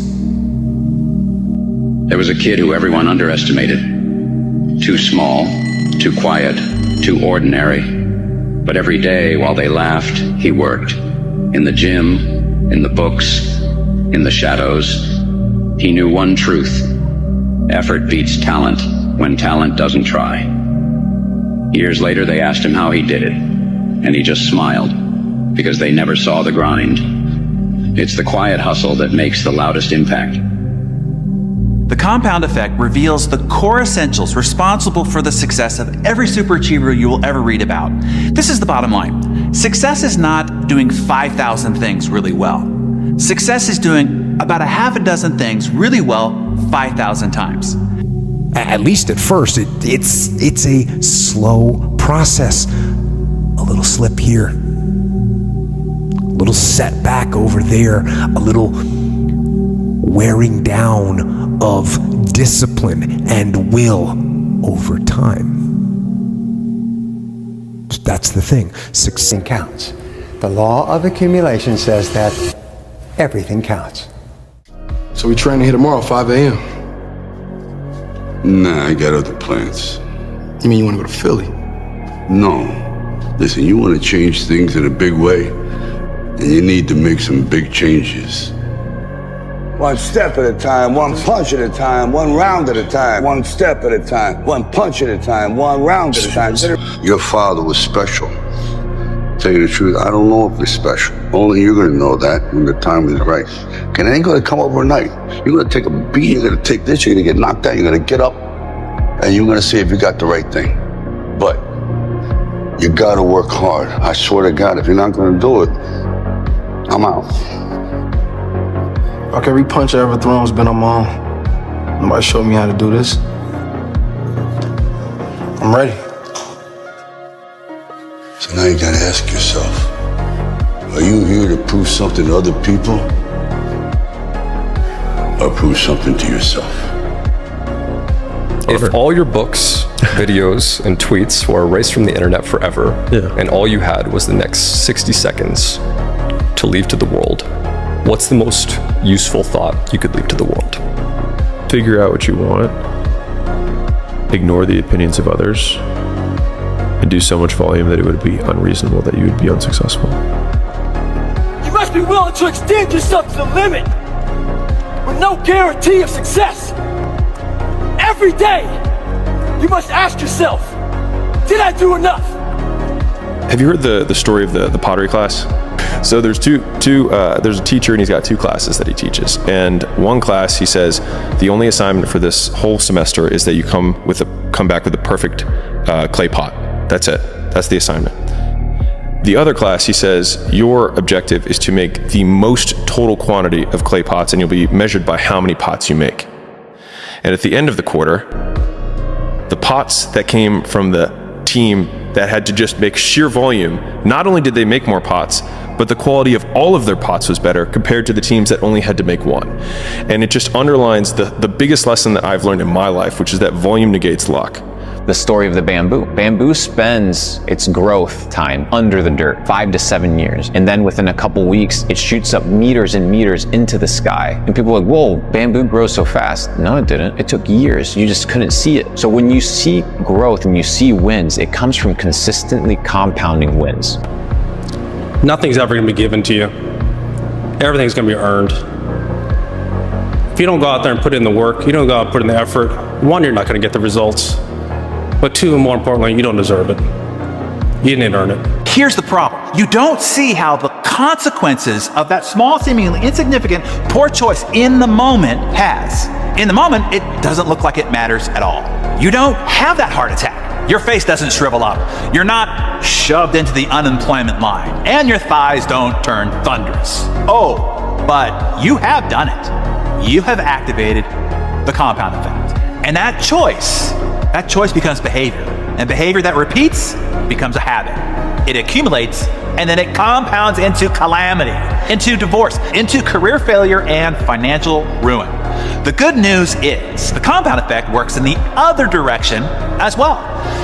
There was a kid who everyone underestimated. Too small, too quiet, too ordinary. But every day while they laughed, he worked. In the gym, in the books, in the shadows. He knew one truth. Effort beats talent when talent doesn't try. Years later, they asked him how he did it, and he just smiled, because they never saw the grind. It's the quiet hustle that makes the loudest impact. The compound effect reveals the core essentials responsible for the success of every superachiever you will ever read about. This is the bottom line. Success is not doing 5,000 things really well. Success is doing about a half a dozen things really well 5,000 times. At least at first, it's a slow process. A little slip here, a little setback over there, a little wearing down of discipline and will over time. That's the thing. Success counts. The law of accumulation says that everything counts. So we trying to hit tomorrow, 5 a.m. Nah, I got other plans. You mean you want to go to Philly? No. Listen, you want to change things in a big way, and you need to make some big changes. One step at a time, one punch at a time, one round at a time, one step at a time, one punch at a time, one round at a time. Your father was special. Tell you the truth, I don't know if it's special. Only you're gonna know that when the time is right. And it ain't gonna come overnight. You're gonna take a beat, you're gonna take this, you're gonna get knocked out, you're gonna get up, and you're gonna see if you got the right thing. But you gotta work hard. I swear to God, if you're not gonna do it, I'm out. Okay, every punch I ever thrown has been on my own. Nobody showed me how to do this. I'm ready. So now you gotta ask yourself, are you here to prove something to other people? Or prove something to yourself? If all your books, videos, and tweets were erased from the internet forever, and all you had was the next 60 seconds to leave to the world, what's the most useful thought you could leave to the world? Figure out what you want, ignore the opinions of others, and do so much volume that it would be unreasonable that you would be unsuccessful. You must be willing to extend yourself to the limit with no guarantee of success. Every day, you must ask yourself, did I do enough? Have you heard the story of the pottery class? So there's there's a teacher and he's got two classes that he teaches. And one class, he says, the only assignment for this whole semester is that you come back with a perfect clay pot. That's it. That's the assignment. The other class, he says, your objective is to make the most total quantity of clay pots, and you'll be measured by how many pots you make. And at the end of the quarter, the pots that came from the team that had to just make sheer volume, not only did they make more pots, but the quality of all of their pots was better compared to the teams that only had to make one. And it just underlines the biggest lesson that I've learned in my life, which is that volume negates luck. The story of the bamboo. Bamboo spends its growth time under the dirt, 5 to 7 years. And then within a couple weeks, it shoots up meters and meters into the sky. And people are like, whoa, bamboo grows so fast. No, it didn't. It took years. You just couldn't see it. So when you see growth and you see wins, it comes from consistently compounding wins. Nothing's ever gonna be given to you. Everything's gonna be earned. If you don't go out there and put in the work, you don't go out and put in the effort, one, you're not gonna get the results. But two, more importantly, you don't deserve it. You didn't earn it. Here's the problem. You don't see how the consequences of that small, seemingly insignificant, poor choice in the moment has. In the moment, it doesn't look like it matters at all. You don't have that heart attack. Your face doesn't shrivel up. You're not shoved into the unemployment line. And your thighs don't turn thunderous. Oh, but you have done it. You have activated the compound effect. And that choice becomes behavior. And behavior that repeats becomes a habit. It accumulates, and then it compounds into calamity, into divorce, into career failure and financial ruin. The good news is the compound effect works in the other direction as well.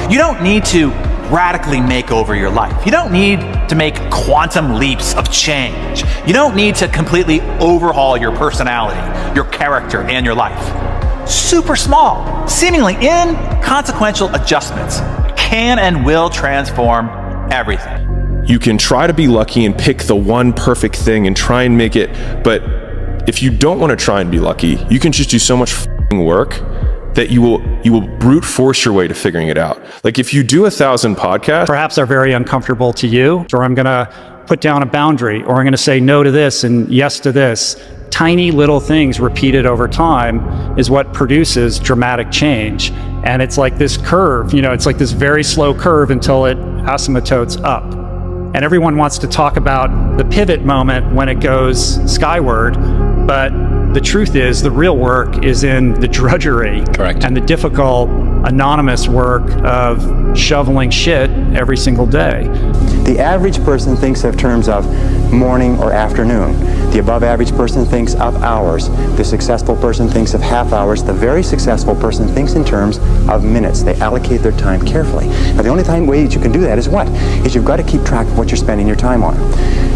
You don't need to radically make over your life. You don't need to make quantum leaps of change. You don't need to completely overhaul your personality, your character, and your life. Super small, seemingly inconsequential adjustments can and will transform everything. You can try to be lucky and pick the one perfect thing and try and make it, but if you don't want to try and be lucky, you can just do so much work that you will brute force your way to figuring it out. Like if you do 1,000 podcasts, perhaps are very uncomfortable to you, or I'm gonna put down a boundary, or I'm gonna say no to this and yes to this. Tiny little things repeated over time is what produces dramatic change. And it's like this curve, it's like this very slow curve until it asymptotes up. And everyone wants to talk about the pivot moment when it goes skyward, but the truth is the real work is in the drudgery. Correct. And the difficult, anonymous work of shoveling shit every single day. The average person thinks of terms of morning or afternoon. The above average person thinks of hours. The successful person thinks of half hours. The very successful person thinks in terms of minutes. They allocate their time carefully. Now the only way that you can do that is what? Is you've got to keep track of what you're spending your time on.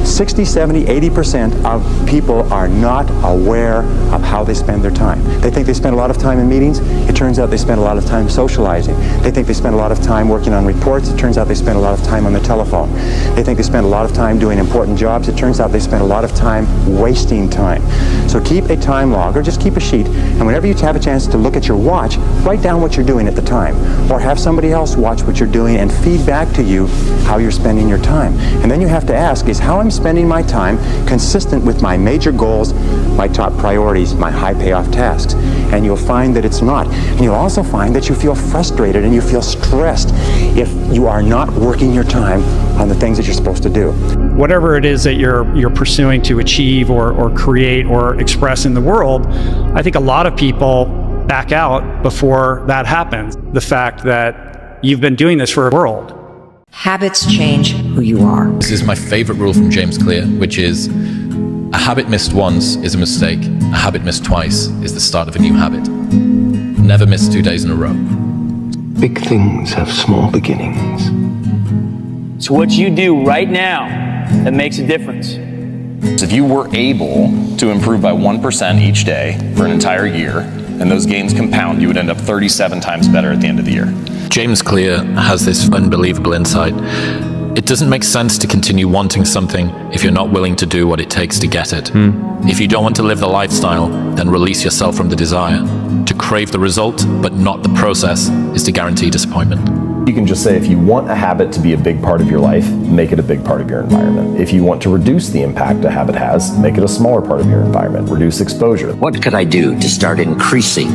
60, 70, 80% of people are not aware of how they spend their time. They think they spend a lot of time in meetings. It turns out they spend a lot of time socializing. They think they spend a lot of time working on reports. It turns out they spend a lot of time on the telephone. They think they spend a lot of time doing important jobs. It turns out they spend a lot of time wasting time. So keep a time log, or just keep a sheet, and whenever you have a chance to look at your watch, write down what you're doing at the time, or have somebody else watch what you're doing and feed back to you how you're spending your time. And then you have to ask, is how I'm spending my time consistent with my major goals, my top priorities, my high payoff tasks? And you'll find that it's not. And you'll also find that you feel frustrated and you feel stressed if you are not working your time on the things that you're supposed to do. Whatever it is that you're pursuing to achieve or create or express in the world, I think a lot of people back out before that happens. The fact that you've been doing this for a world. Habits change who you are. This is my favorite rule from James Clear, which is a habit missed once is a mistake. A habit missed twice is the start of a new habit. Never miss 2 days in a row. Big things have small beginnings. So what you do right now that makes a difference. If you were able to improve by 1% each day for an entire year, and those gains compound, you would end up 37 times better at the end of the year. James Clear has this unbelievable insight. It doesn't make sense to continue wanting something if you're not willing to do what it takes to get it. If you don't want to live the lifestyle, then release yourself from the desire. To crave the result, but not the process, is to guarantee disappointment. You can just say, if you want a habit to be a big part of your life, make it a big part of your environment. If you want to reduce the impact a habit has, make it a smaller part of your environment. Reduce exposure. What could I do to start increasing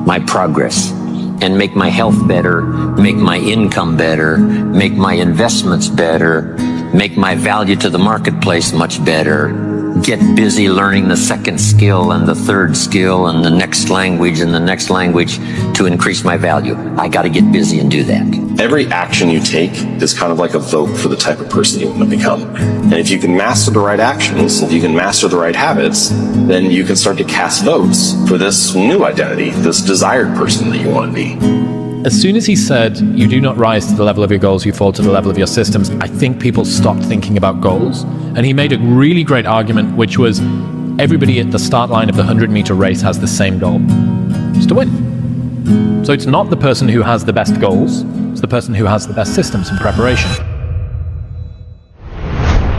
my progress and make my health better, make my income better, make my investments better, make my value to the marketplace much better, get busy learning the second skill and the third skill and the next language and the next language to increase my value. I got to get busy and do that. Every action you take is kind of like a vote for the type of person you want to become. And if you can master the right actions, if you can master the right habits, then you can start to cast votes for this new identity, this desired person that you want to be. As soon as he said, you do not rise to the level of your goals, you fall to the level of your systems, I think people stopped thinking about goals. And he made a really great argument, which was everybody at the start line of the 100-meter race has the same goal. It's to win. So it's not the person who has the best goals, it's the person who has the best systems and preparation.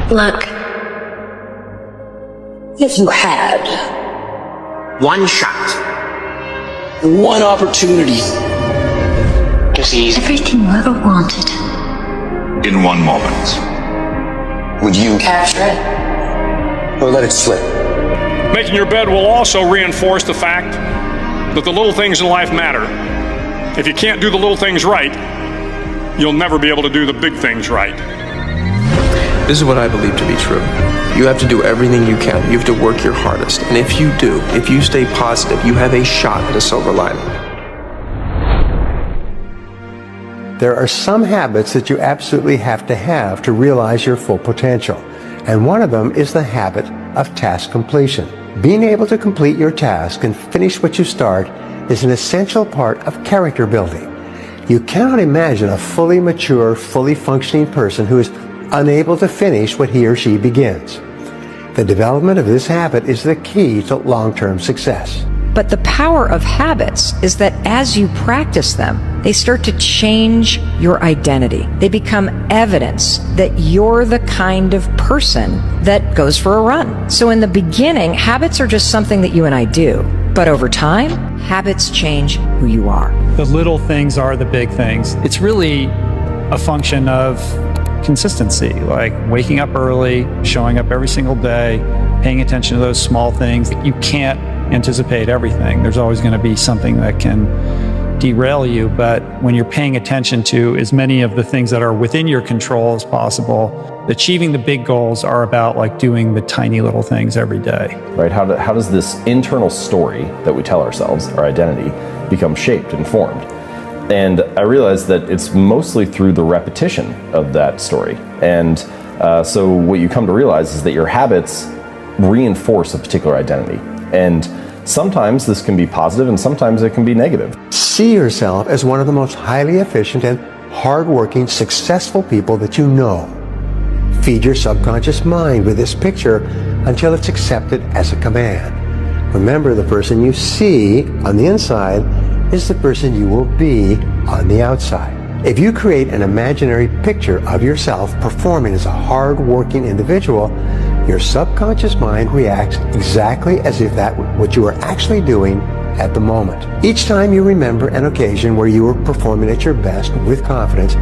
Look, if you had one shot, one opportunity to seize everything you ever wanted, in one moment, would you capture it or let it slip? Making your bed will also reinforce the fact that the little things in life matter. If you can't do the little things right, you'll never be able to do the big things right. This is what I believe to be true. You have to do everything you can. You have to work your hardest. And if you do, if you stay positive, you have a shot at a silver lining. There are some habits that you absolutely have to realize your full potential. And one of them is the habit of task completion. Being able to complete your task and finish what you start is an essential part of character building. You cannot imagine a fully mature, fully functioning person who is unable to finish what he or she begins. The development of this habit is the key to long-term success. But the power of habits is that as you practice them, they start to change your identity. They become evidence that you're the kind of person that goes for a run. So in the beginning, habits are just something that you and I do. But over time, habits change who you are. The little things are the big things. It's really a function of consistency, like waking up early, showing up every single day, paying attention to those small things. You can't anticipate everything. There's always going to be something that can derail you, but when you're paying attention to as many of the things that are within your control as possible, achieving the big goals are about like doing the tiny little things every day. Right? How does this internal story that we tell ourselves, our identity, become shaped and formed? And I realized that it's mostly through the repetition of that story. And so what you come to realize is that your habits reinforce a particular identity. And sometimes this can be positive and sometimes it can be negative. See yourself as one of the most highly efficient and hardworking, successful people that you know. Feed your subconscious mind with this picture until it's accepted as a command. Remember, the person you see on the inside is the person you will be on the outside. If you create an imaginary picture of yourself performing as a hard-working individual, your subconscious mind reacts exactly as if that were what you were actually doing at the moment. Each time you remember an occasion where you were performing at your best with confidence,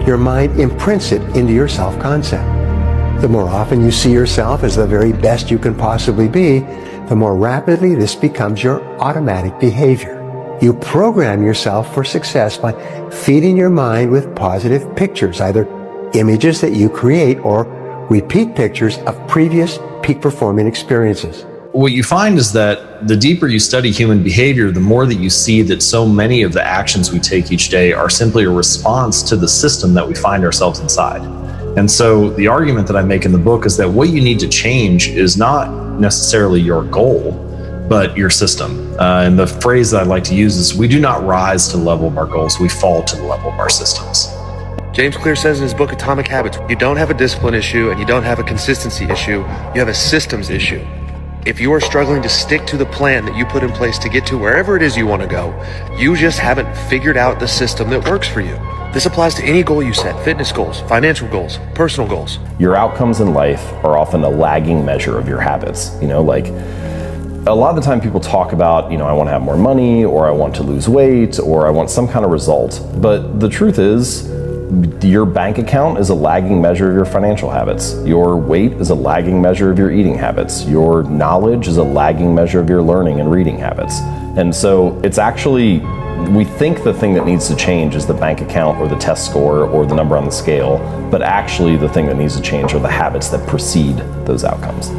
your mind imprints it into your self-concept. The more often you see yourself as the very best you can possibly be, the more rapidly this becomes your automatic behavior. You program yourself for success by feeding your mind with positive pictures, either images that you create or repeat pictures of previous peak-performing experiences. What you find is that the deeper you study human behavior, the more that you see that so many of the actions we take each day are simply a response to the system that we find ourselves inside. And so the argument that I make in the book is that what you need to change is not necessarily your goal, but your system. And the phrase that I like to use is, we do not rise to the level of our goals, we fall to the level of our systems. James Clear says in his book, Atomic Habits, you don't have a discipline issue and you don't have a consistency issue, you have a systems issue. If you are struggling to stick to the plan that you put in place to get to wherever it is you want to go, you just haven't figured out the system that works for you. This applies to any goal you set, fitness goals, financial goals, personal goals. Your outcomes in life are often a lagging measure of your habits. You know, like a lot of the time people talk about, I want to have more money, or I want to lose weight, or I want some kind of result. But the truth is, your bank account is a lagging measure of your financial habits. Your weight is a lagging measure of your eating habits. Your knowledge is a lagging measure of your learning and reading habits. And so it's actually We think the thing that needs to change is the bank account or the test score or the number on the scale, but actually the thing that needs to change are the habits that precede those outcomes.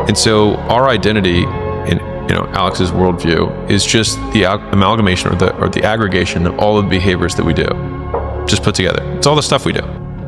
And so our identity in Alex's worldview is just the amalgamation or the aggregation of all of the behaviors that we do, just put together. It's all the stuff we do.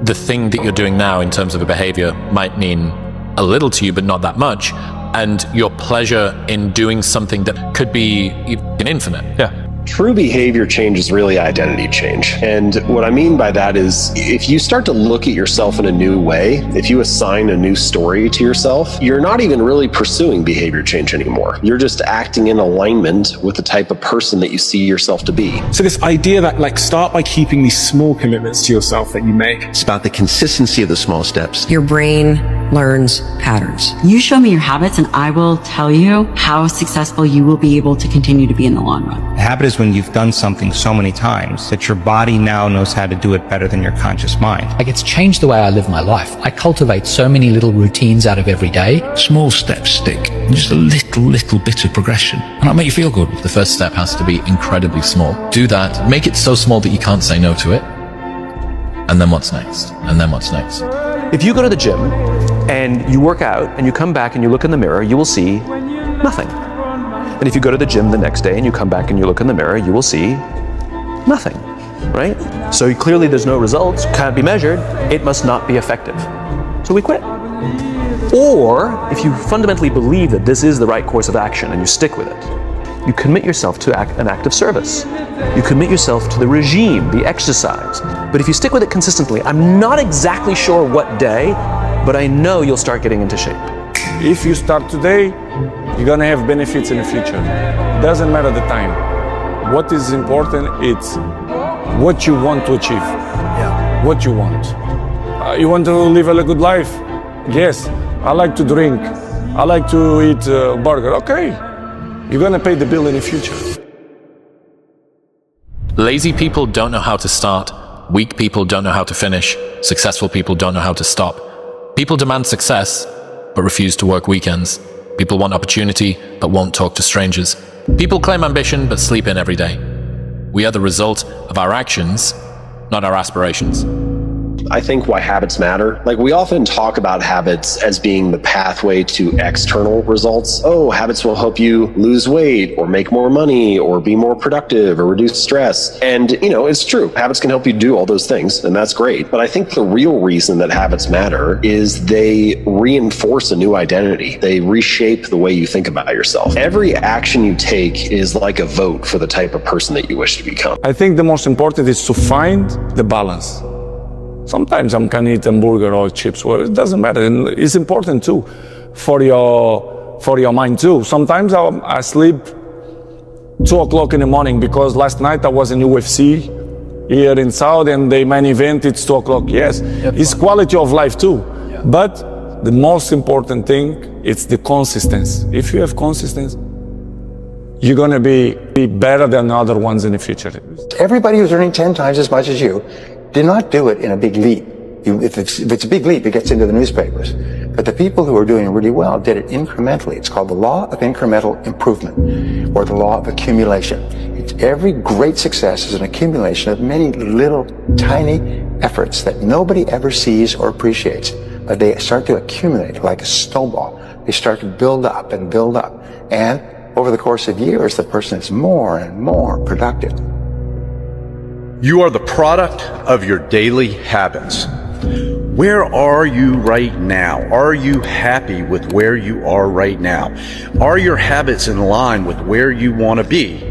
The thing that you're doing now in terms of a behavior might mean a little to you, but not that much. And your pleasure in doing something that could be an infinite. Yeah. True behavior change is really identity change. And what I mean by that is if you start to look at yourself in a new way, if you assign a new story to yourself, you're not even really pursuing behavior change anymore. You're just acting in alignment with the type of person that you see yourself to be. So this idea that start by keeping these small commitments to yourself that you make. It's about the consistency of the small steps. Your brain learns patterns. You show me your habits and I will tell you how successful you will be able to continue to be in the long run. A habit is when you've done something so many times that your body now knows how to do it better than your conscious mind. It's changed the way I live my life. I cultivate so many little routines out of every day. Small steps stick. Just a little bit of progression. And that'll make you feel good. The first step has to be incredibly small. Do that. Make it so small that you can't say no to it. And then what's next? And then what's next? If you go to the gym and you work out and you come back and you look in the mirror, you will see nothing. And if you go to the gym the next day and you come back and you look in the mirror, you will see nothing, right? So clearly there's no results, can't be measured, it must not be effective. So we quit. Or if you fundamentally believe that this is the right course of action and you stick with it, you commit yourself to an act of service. You commit yourself to the regime, the exercise. But if you stick with it consistently, I'm not exactly sure what day, but I know you'll start getting into shape. If you start today, you're gonna have benefits in the future. Doesn't matter the time. What is important is what you want to achieve. Yeah. What you want. You want to live a good life? Yes. I like to drink. I like to eat burger. Okay. You're gonna pay the bill in the future. Lazy people don't know how to start. Weak people don't know how to finish. Successful people don't know how to stop. People demand success, but refuse to work weekends. People want opportunity, but won't talk to strangers. People claim ambition, but sleep in every day. We are the result of our actions, not our aspirations. I think why habits matter. We often talk about habits as being the pathway to external results. Oh, habits will help you lose weight or make more money or be more productive or reduce stress. And, it's true. Habits can help you do all those things, and that's great. But I think the real reason that habits matter is they reinforce a new identity. They reshape the way you think about yourself. Every action you take is like a vote for the type of person that you wish to become. I think the most important is to find the balance. Sometimes I can eat hamburger or chips. Well, it doesn't matter. And it's important too for your mind too. Sometimes I sleep 2 o'clock in the morning because last night I was in UFC here in Saudi and the main event it's 2 o'clock. Yes, it's quality of life too. Yeah. But the most important thing it's the consistency. If you have consistency, you're gonna be better than other ones in the future. Everybody who's earning 10 times as much as you did not do it in a big leap. If it's a big leap, it gets into the newspapers. But the people who are doing really well did it incrementally. It's called the law of incremental improvement, or the law of accumulation. Every great success is an accumulation of many little tiny efforts that nobody ever sees or appreciates. But they start to accumulate like a snowball. They start to build up and build up. And over the course of years, the person is more and more productive. You are the product of your daily habits. Where are you right now? Are you happy with where you are right now? Are your habits in line with where you want to be?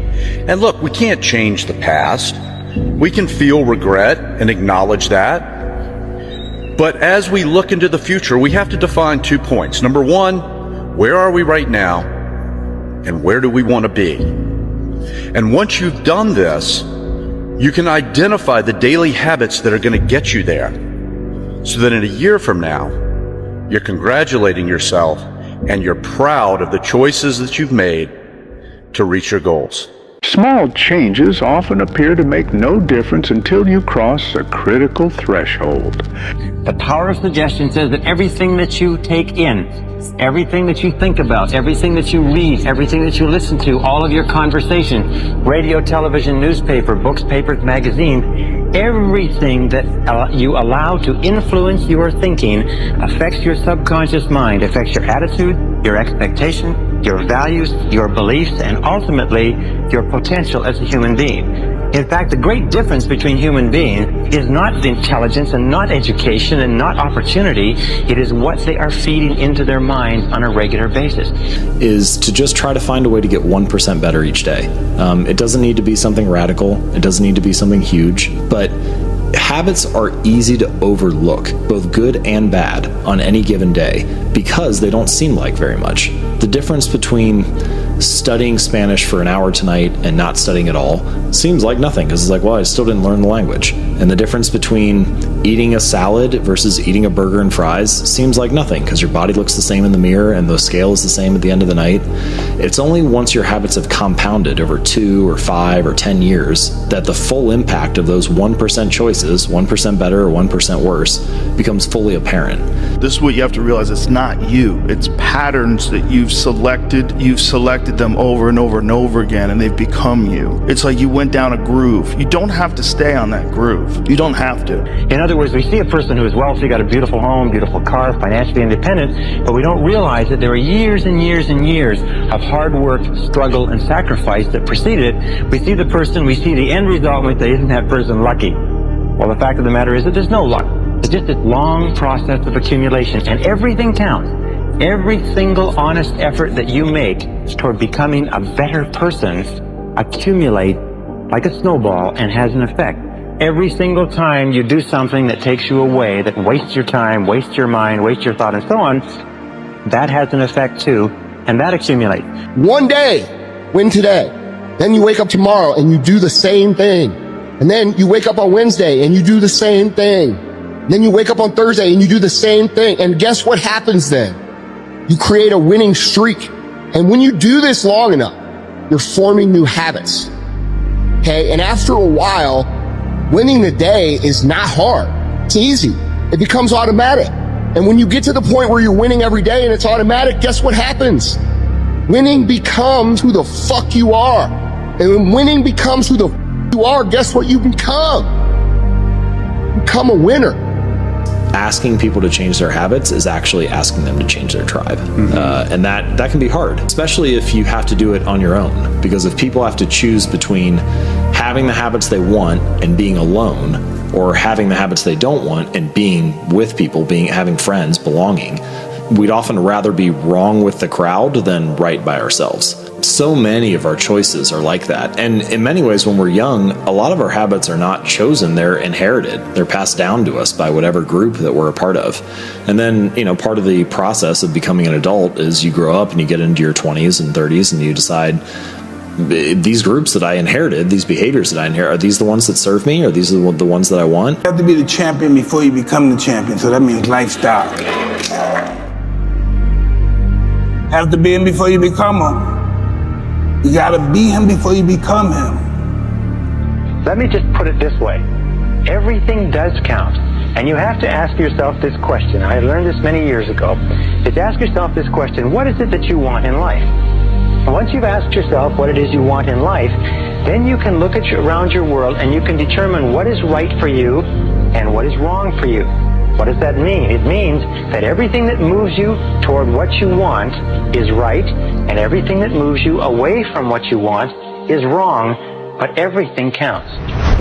And look, we can't change the past. We can feel regret and acknowledge that. But as we look into the future, we have to define 2 points. Number one, where are we right now? And where do we want to be? And once you've done this, you can identify the daily habits that are going to get you there, so that in a year from now, you're congratulating yourself and you're proud of the choices that you've made to reach your goals. Small changes often appear to make no difference until you cross a critical threshold. The power of suggestion says that everything that you take in, everything that you think about, everything that you read, everything that you listen to, all of your conversation, radio, television, newspaper, books, papers, magazines, everything that you allow to influence your thinking affects your subconscious mind, affects your attitude, your expectation, your values, your beliefs, and ultimately your potential as a human being. In fact, the great difference between human beings is not intelligence and not education and not opportunity. It is what they are feeding into their minds on a regular basis. Is to just try to find a way to get 1% better each day. It doesn't need to be something radical. It doesn't need to be something huge, but habits are easy to overlook, both good and bad, on any given day because they don't seem like very much. The difference between studying Spanish for an hour tonight and not studying at all seems like nothing because it's like, well, I still didn't learn the language. And the difference between eating a salad versus eating a burger and fries seems like nothing because your body looks the same in the mirror and the scale is the same at the end of the night. It's only once your habits have compounded over 2 or 5 or 10 years that the full impact of those 1% choices, 1% better or 1% worse, becomes fully apparent. This is what you have to realize. It's not you. It's patterns that you've selected. You've selected them over and over and over again, and they've become you. It's like you went down a groove. You don't have to stay on that groove. You don't have to. In other words, we see a person who is wealthy, got a beautiful home, beautiful car, financially independent, but we don't realize that there are years and years and years of hard work, struggle, and sacrifice that preceded it. We see the person, we see the end result, and we say, isn't that person lucky? Well, the fact of the matter is that there's no luck. It's just this long process of accumulation, and everything counts. Every single honest effort that you make toward becoming a better person accumulate like a snowball and has an effect. Every single time you do something that takes you away, that wastes your time, wastes your mind, wastes your thought, and so on, that has an effect too, and that accumulates. One day, win today. Then you wake up tomorrow and you do the same thing. And then you wake up on Wednesday and you do the same thing. Then you wake up on Thursday and you do the same thing. And guess what happens then? You create a winning streak. And when you do this long enough, you're forming new habits. Okay? And after a while, winning the day is not hard. It's easy. It becomes automatic. And when you get to the point where you're winning every day and it's automatic, guess what happens? Winning becomes who the fuck you are. And when winning becomes who the fuck you are, guess what you become? Become a winner. Asking people to change their habits is actually asking them to change their tribe. And that can be hard, especially if you have to do it on your own. Because if people have to choose between having the habits they want and being alone, or having the habits they don't want and being with people, having friends, belonging, we'd often rather be wrong with the crowd than right by ourselves. So many of our choices are like that. And in many ways, when we're young, a lot of our habits are not chosen, they're inherited. They're passed down to us by whatever group that we're a part of. And then, part of the process of becoming an adult is you grow up and you get into your 20s and 30s and you decide, these groups that I inherited, these behaviors that I inherit, are these the ones that serve me? Are these the ones that I want? You have to be the champion before you become the champion. So that means lifestyle. Have to be him before you become him. You gotta be him before you become him. Let me just put it this way. Everything does count. And you have to ask yourself this question. I learned this many years ago. Is ask yourself this question: what is it that you want in life? And once you've asked yourself what it is you want in life, then you can look around your world and you can determine what is right for you and what is wrong for you. What does that mean? It means that everything that moves you toward what you want is right, and everything that moves you away from what you want is wrong, but everything counts.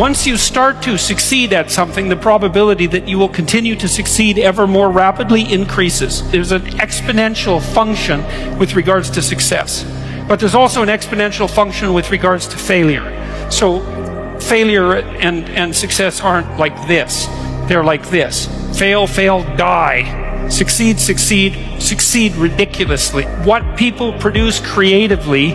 Once you start to succeed at something, the probability that you will continue to succeed ever more rapidly increases. There's an exponential function with regards to success, but there's also an exponential function with regards to failure. So failure and success aren't like this. They're like this. Fail, fail, die. Succeed, succeed, succeed ridiculously. What people produce creatively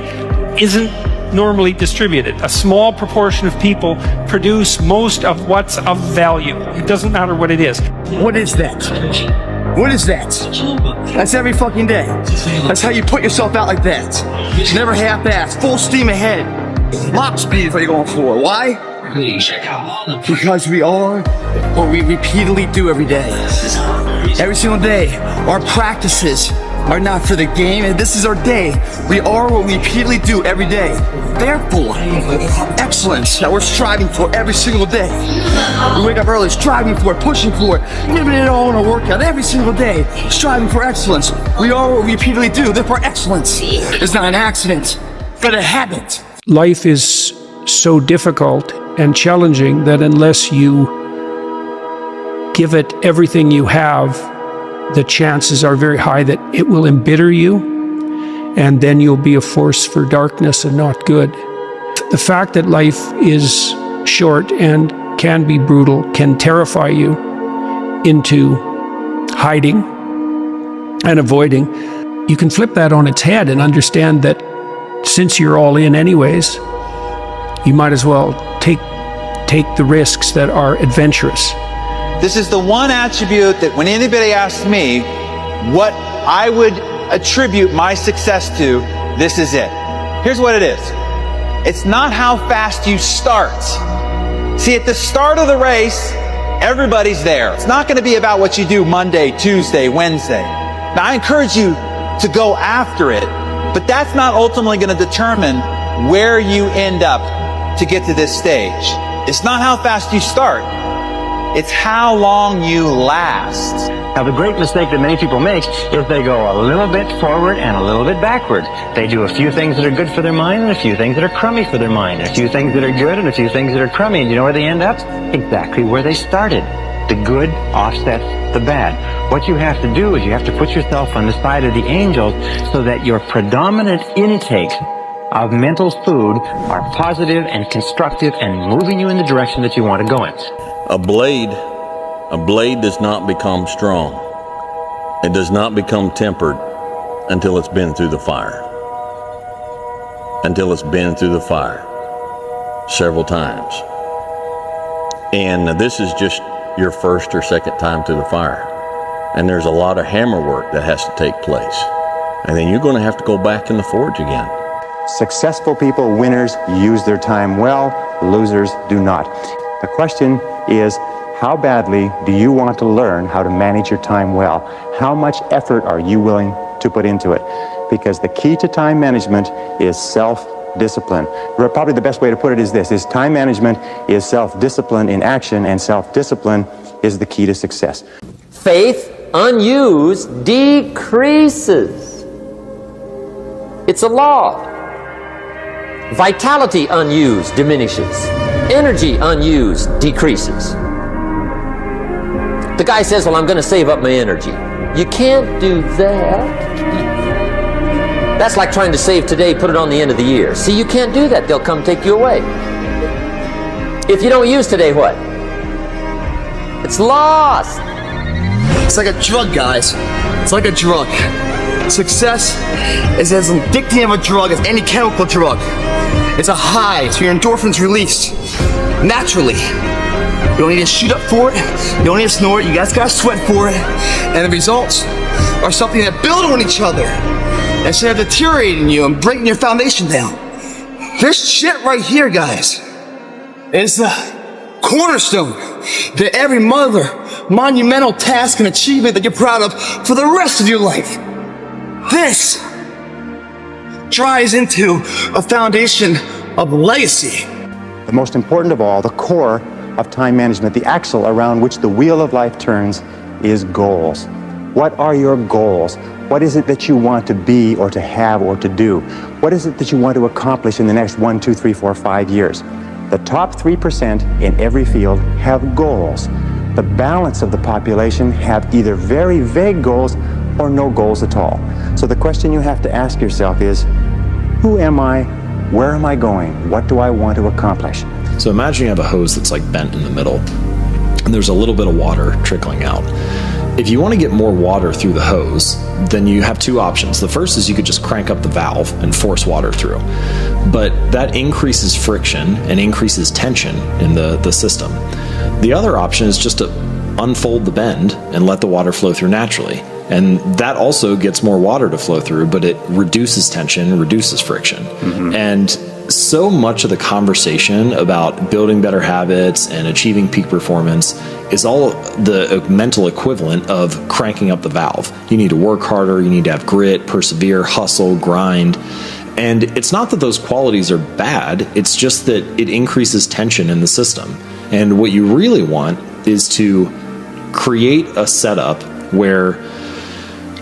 isn't normally distributed. A small proportion of people produce most of what's of value. It doesn't matter what it is. What is that? What is that? That's every fucking day. That's how you put yourself out like that. Never half-assed, full steam ahead. Mop speed is what you're going for. Why? Because we are what we repeatedly do every day. Every single day, our practices are not for the game, and this is our day. We are what we repeatedly do every day. Therefore, excellence that we're striving for every single day. We wake up early, striving for it, pushing for it, giving it all in a workout every single day, striving for excellence. We are what we repeatedly do. Therefore, excellence is not an accident, but a habit. Life is so difficult and challenging that unless you give it everything you have, the chances are very high that it will embitter you, and then you'll be a force for darkness and not good. The fact that life is short and can be brutal can terrify you into hiding and avoiding. You can flip that on its head and understand that since you're all in anyways, you might as well take the risks that are adventurous. This is the one attribute that when anybody asks me what I would attribute my success to, this is it. Here's what it is. It's not how fast you start. See, at the start of the race, everybody's there. It's not going to be about what you do Monday, Tuesday, Wednesday. Now, I encourage you to go after it, but that's not ultimately going to determine where you end up to get to this stage. It's not how fast you start. It's how long you last. Now, the great mistake that many people make is they go a little bit forward and a little bit backward. They do a few things that are good for their mind and a few things that are crummy for their mind, and a few things that are good and a few things that are crummy. And you know where they end up? Exactly where they started. The good offsets the bad. What you have to do is you have to put yourself on the side of the angels so that your predominant intake of mental food are positive and constructive and moving you in the direction that you want to go in. A blade does not become strong. It does not become tempered until it's been through the fire. Until it's been through the fire several times. And this is just your first or second time through the fire. And there's a lot of hammer work that has to take place. And then you're going to have to go back in the forge again. Successful people, winners, use their time well. Losers do not. The question is, how badly do you want to learn how to manage your time well? How much effort are you willing to put into it? Because the key to time management is self-discipline. Probably the best way to put it is this, is time management is self-discipline in action, and self-discipline is the key to success. Faith unused decreases. It's a law. Vitality unused diminishes. Energy unused decreases. The guy says, well, I'm going to save up my energy. You can't do that. That's like trying to save today, put it on the end of the year. See, you can't do that. They'll come take you away. If you don't use today, what? It's lost. It's like a drug, guys. It's like a drug. Success is as addictive of a drug as any chemical drug. It's a high, so your endorphins released naturally. You don't need to shoot up for it. You don't need to snort. You guys gotta sweat for it. And the results are something that build on each other instead of deteriorating you and breaking your foundation down. This shit right here, guys, is the cornerstone to every monumental task and achievement that you're proud of for the rest of your life. This dries into a foundation of legacy. The most important of all, the core of time management, the axle around which the wheel of life turns, is goals. What are your goals? What is it that you want to be or to have or to do? What is it that you want to accomplish in the next 1, 2, 3, 4, 5 years? The top 3% in every field have goals. The balance of the population have either very vague goals or no goals at all. So the question you have to ask yourself is, who am I? Where am I going? What do I want to accomplish? So imagine you have a hose that's like bent in the middle, and there's a little bit of water trickling out. If you want to get more water through the hose, then you have two options. The first is you could just crank up the valve and force water through. But that increases friction and increases tension in the system. The other option is just to unfold the bend and let the water flow through naturally. And that also gets more water to flow through, but it reduces tension, reduces friction. And so much of the conversation about building better habits and achieving peak performance is all the mental equivalent of cranking up the valve. You need to work harder, you need to have grit, persevere, hustle, grind. And it's not that those qualities are bad, it's just that it increases tension in the system. And what you really want is to create a setup where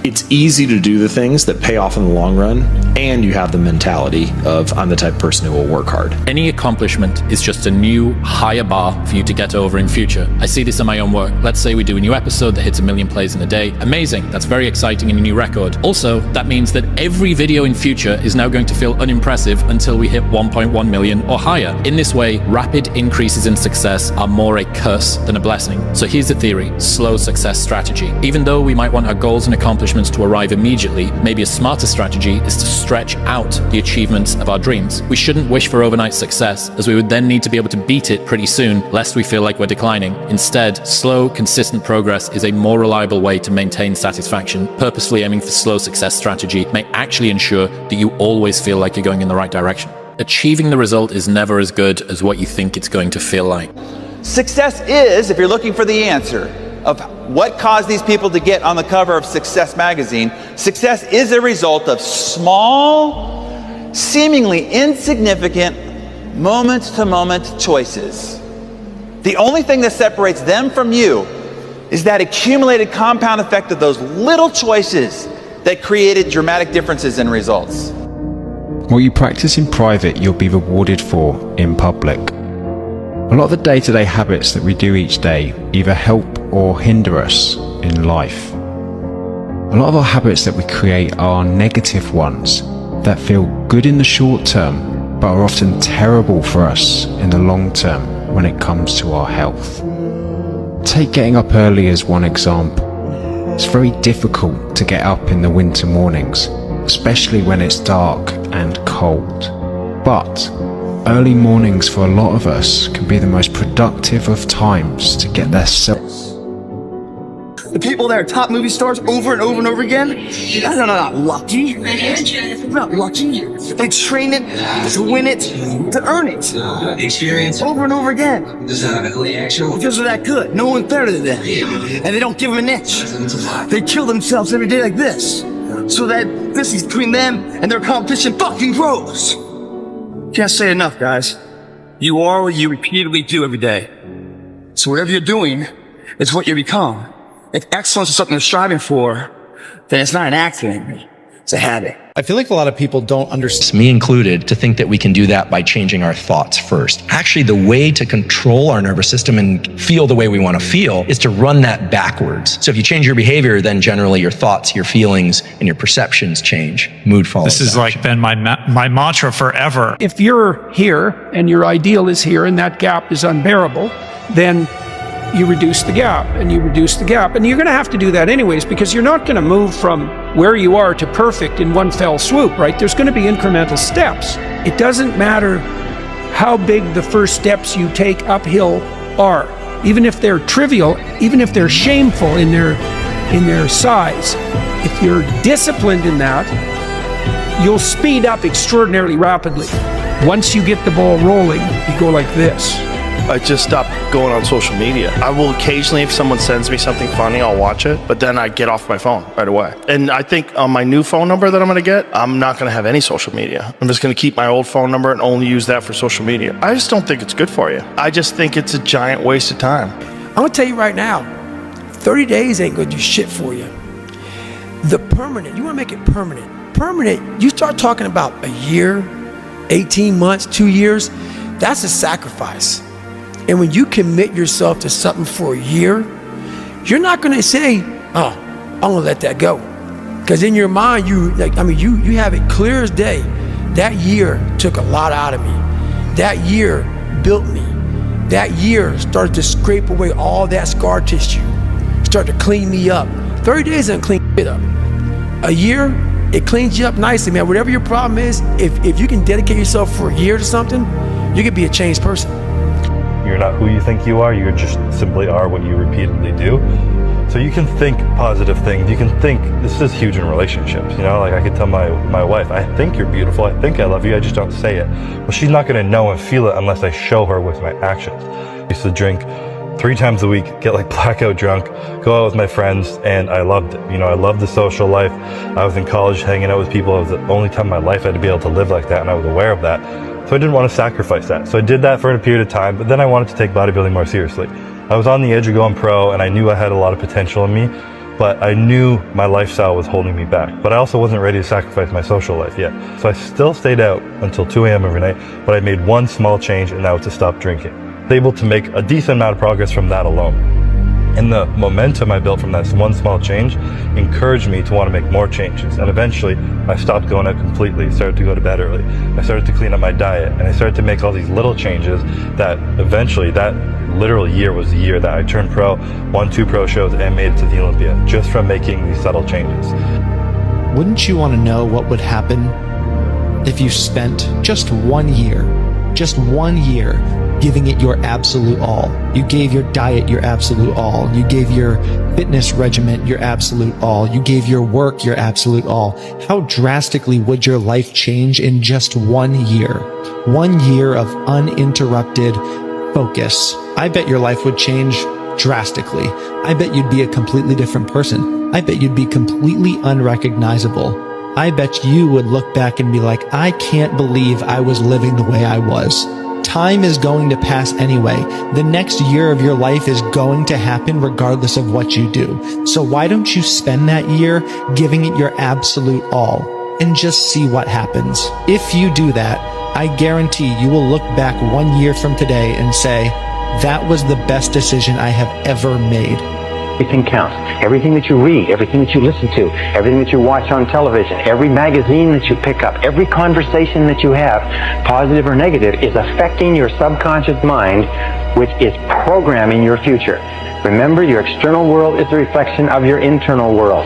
it's easy to do the things that pay off in the long run, and you have the mentality of, I'm the type of person who will work hard. Any accomplishment is just a new, higher bar for you to get over in future. I see this in my own work. Let's say we do a new episode that hits 1 million plays in a day. Amazing. That's very exciting and a new record. Also, that means that every video in future is now going to feel unimpressive until we hit 1.1 million or higher. In this way, rapid increases in success are more a curse than a blessing. So here's the theory: slow success strategy. Even though we might want our goals and accomplishments to arrive immediately, maybe a smarter strategy is to stretch out the achievements of our dreams. We shouldn't wish for overnight success, as we would then need to be able to beat it pretty soon, lest we feel like we're declining. Instead, slow, consistent progress is a more reliable way to maintain satisfaction. Purposefully aiming for slow success strategy may actually ensure that you always feel like you're going in the right direction. Achieving the result is never as good as what you think it's going to feel like. Success is, if you're looking for the answer of what caused these people to get on the cover of Success magazine, success is a result of small, seemingly insignificant, moment-to-moment choices. The only thing that separates them from you is that accumulated compound effect of those little choices that created dramatic differences in results. What you practice in private, you'll be rewarded for in public. A lot of the day-to-day habits that we do each day either help or hinder us in life. A lot of our habits that we create are negative ones that feel good in the short term, but are often terrible for us in the long term when it comes to our health. Take getting up early as one example. It's very difficult to get up in the winter mornings, especially when it's dark and cold. But early mornings for a lot of us can be the most productive of times to get their self. The people that are top movie stars over and over and over again, they're not lucky. They're not lucky. They train it to win it, to earn it. Experience over and over again. Because they're that good. No one's better than them. And they don't give them an inch. They kill themselves every day like this, so that distance between them and their competition fucking grows. Can't say enough, guys. You are what you repeatedly do every day. So whatever you're doing, it's what you become. If excellence is something you're striving for, then it's not an accident. It's a habit. I feel like a lot of people don't understand, me included, to think that we can do that by changing our thoughts first. Actually, the way to control our nervous system and feel the way we want to feel is to run that backwards. So if you change your behavior, then generally your thoughts, your feelings, and your perceptions change. Mood follows. This has like been my mantra forever. If you're here and your ideal is here and that gap is unbearable, then you reduce the gap and you reduce the gap. And you're going to have to do that anyways, because you're not going to move from where you are to perfect in one fell swoop, right? There's going to be incremental steps. It doesn't matter how big the first steps you take uphill are, even if they're trivial, even if they're shameful in their size. If you're disciplined in that, you'll speed up extraordinarily rapidly. Once you get the ball rolling, you go like this. I just stopped going on social media. I will occasionally, if someone sends me something funny, I'll watch it, but then I get off my phone right away. And I think on my new phone number that I'm gonna get, I'm not gonna have any social media. I'm just gonna keep my old phone number and only use that for social media. I just don't think it's good for you. I just think it's a giant waste of time. I'm gonna tell you right now, 30 days ain't gonna do shit for you. The permanent, you wanna make it permanent. Permanent, you start talking about a year, 18 months, 2 years, that's a sacrifice. And when you commit yourself to something for a year, you're not gonna say, oh, I'm gonna let that go. Because in your mind, you have it clear as day. That year took a lot out of me. That year built me. That year started to scrape away all that scar tissue, started to clean me up. 30 days doesn't clean it up. A year, it cleans you up nicely, man. Whatever your problem is, if you can dedicate yourself for a year to something, you can be a changed person. You're not who you think you are, you just simply are what you repeatedly do. So you can think positive things. You can think, this is huge in relationships, you know, like I could tell my wife, I think you're beautiful, I think I love you, I just don't say it. Well, she's not gonna know and feel it unless I show her with my actions. I used to drink 3 times a week, get like blackout drunk, go out with my friends, and I loved it. You know, I loved the social life. I was in college hanging out with people. It was the only time in my life I had to be able to live like that, and I was aware of that. So I didn't want to sacrifice that. So I did that for a period of time, but then I wanted to take bodybuilding more seriously. I was on the edge of going pro, and I knew I had a lot of potential in me, but I knew my lifestyle was holding me back. But I also wasn't ready to sacrifice my social life yet. So I still stayed out until 2 a.m. every night, but I made one small change, and that was to stop drinking. I was able to make a decent amount of progress from that alone. And the momentum I built from that one small change encouraged me to want to make more changes. And eventually, I stopped going out completely, started to go to bed early. I started to clean up my diet, and I started to make all these little changes that eventually, that literal year was the year that I turned pro, won 2 pro shows, and made it to the Olympia, just from making these subtle changes. Wouldn't you want to know what would happen if you spent just 1 year giving it your absolute all? You gave your diet your absolute all. You gave your fitness regimen your absolute all. You gave your work your absolute all. How drastically would your life change in just 1 year? 1 year of uninterrupted focus. I bet your life would change drastically. I bet you'd be a completely different person. I bet you'd be completely unrecognizable. I bet you would look back and be like, I can't believe I was living the way I was. Time is going to pass anyway. The next year of your life is going to happen regardless of what you do. So why don't you spend that year giving it your absolute all and just see what happens? If you do that, I guarantee you will look back 1 year from today and say, that was the best decision I have ever made. Everything counts. Everything that you read, everything that you listen to, everything that you watch on television, every magazine that you pick up, every conversation that you have, positive or negative, is affecting your subconscious mind, which is programming your future. Remember, your external world is a reflection of your internal world.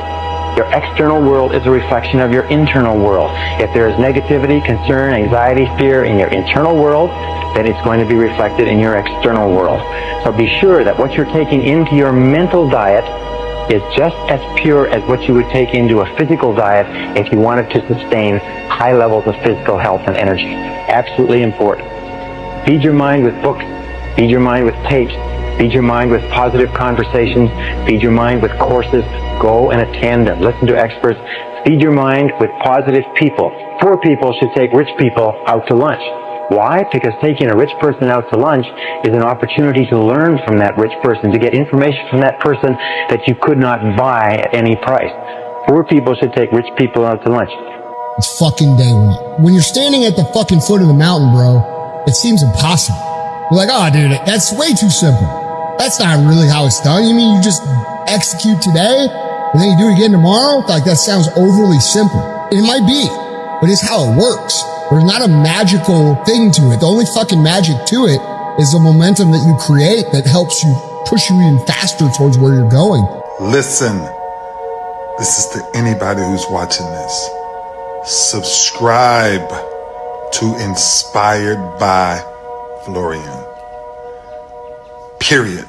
Your external world is a reflection of your internal world. If there is negativity, concern, anxiety, fear in your internal world, then it's going to be reflected in your external world. So be sure that what you're taking into your mental diet is just as pure as what you would take into a physical diet if you wanted to sustain high levels of physical health and energy. Absolutely important. Feed your mind with books. Feed your mind with tapes. Feed your mind with positive conversations. Feed your mind with courses. Go and attend them. Listen to experts. Feed your mind with positive people. Poor people should take rich people out to lunch. Why? Because taking a rich person out to lunch is an opportunity to learn from that rich person, to get information from that person that you could not buy at any price. Poor people should take rich people out to lunch. It's fucking day one. When you're standing at the fucking foot of the mountain, bro, it seems impossible. You're like, oh, dude, that's way too simple. That's not really how it's done. You mean you just execute today and then you do it again tomorrow? Like, that sounds overly simple. It might be, but it's how it works. There's not a magical thing to it. The only fucking magic to it is the momentum that you create that helps you push you even faster towards where you're going. Listen, this is to anybody who's watching this. Subscribe to Inspired by Florian. Period.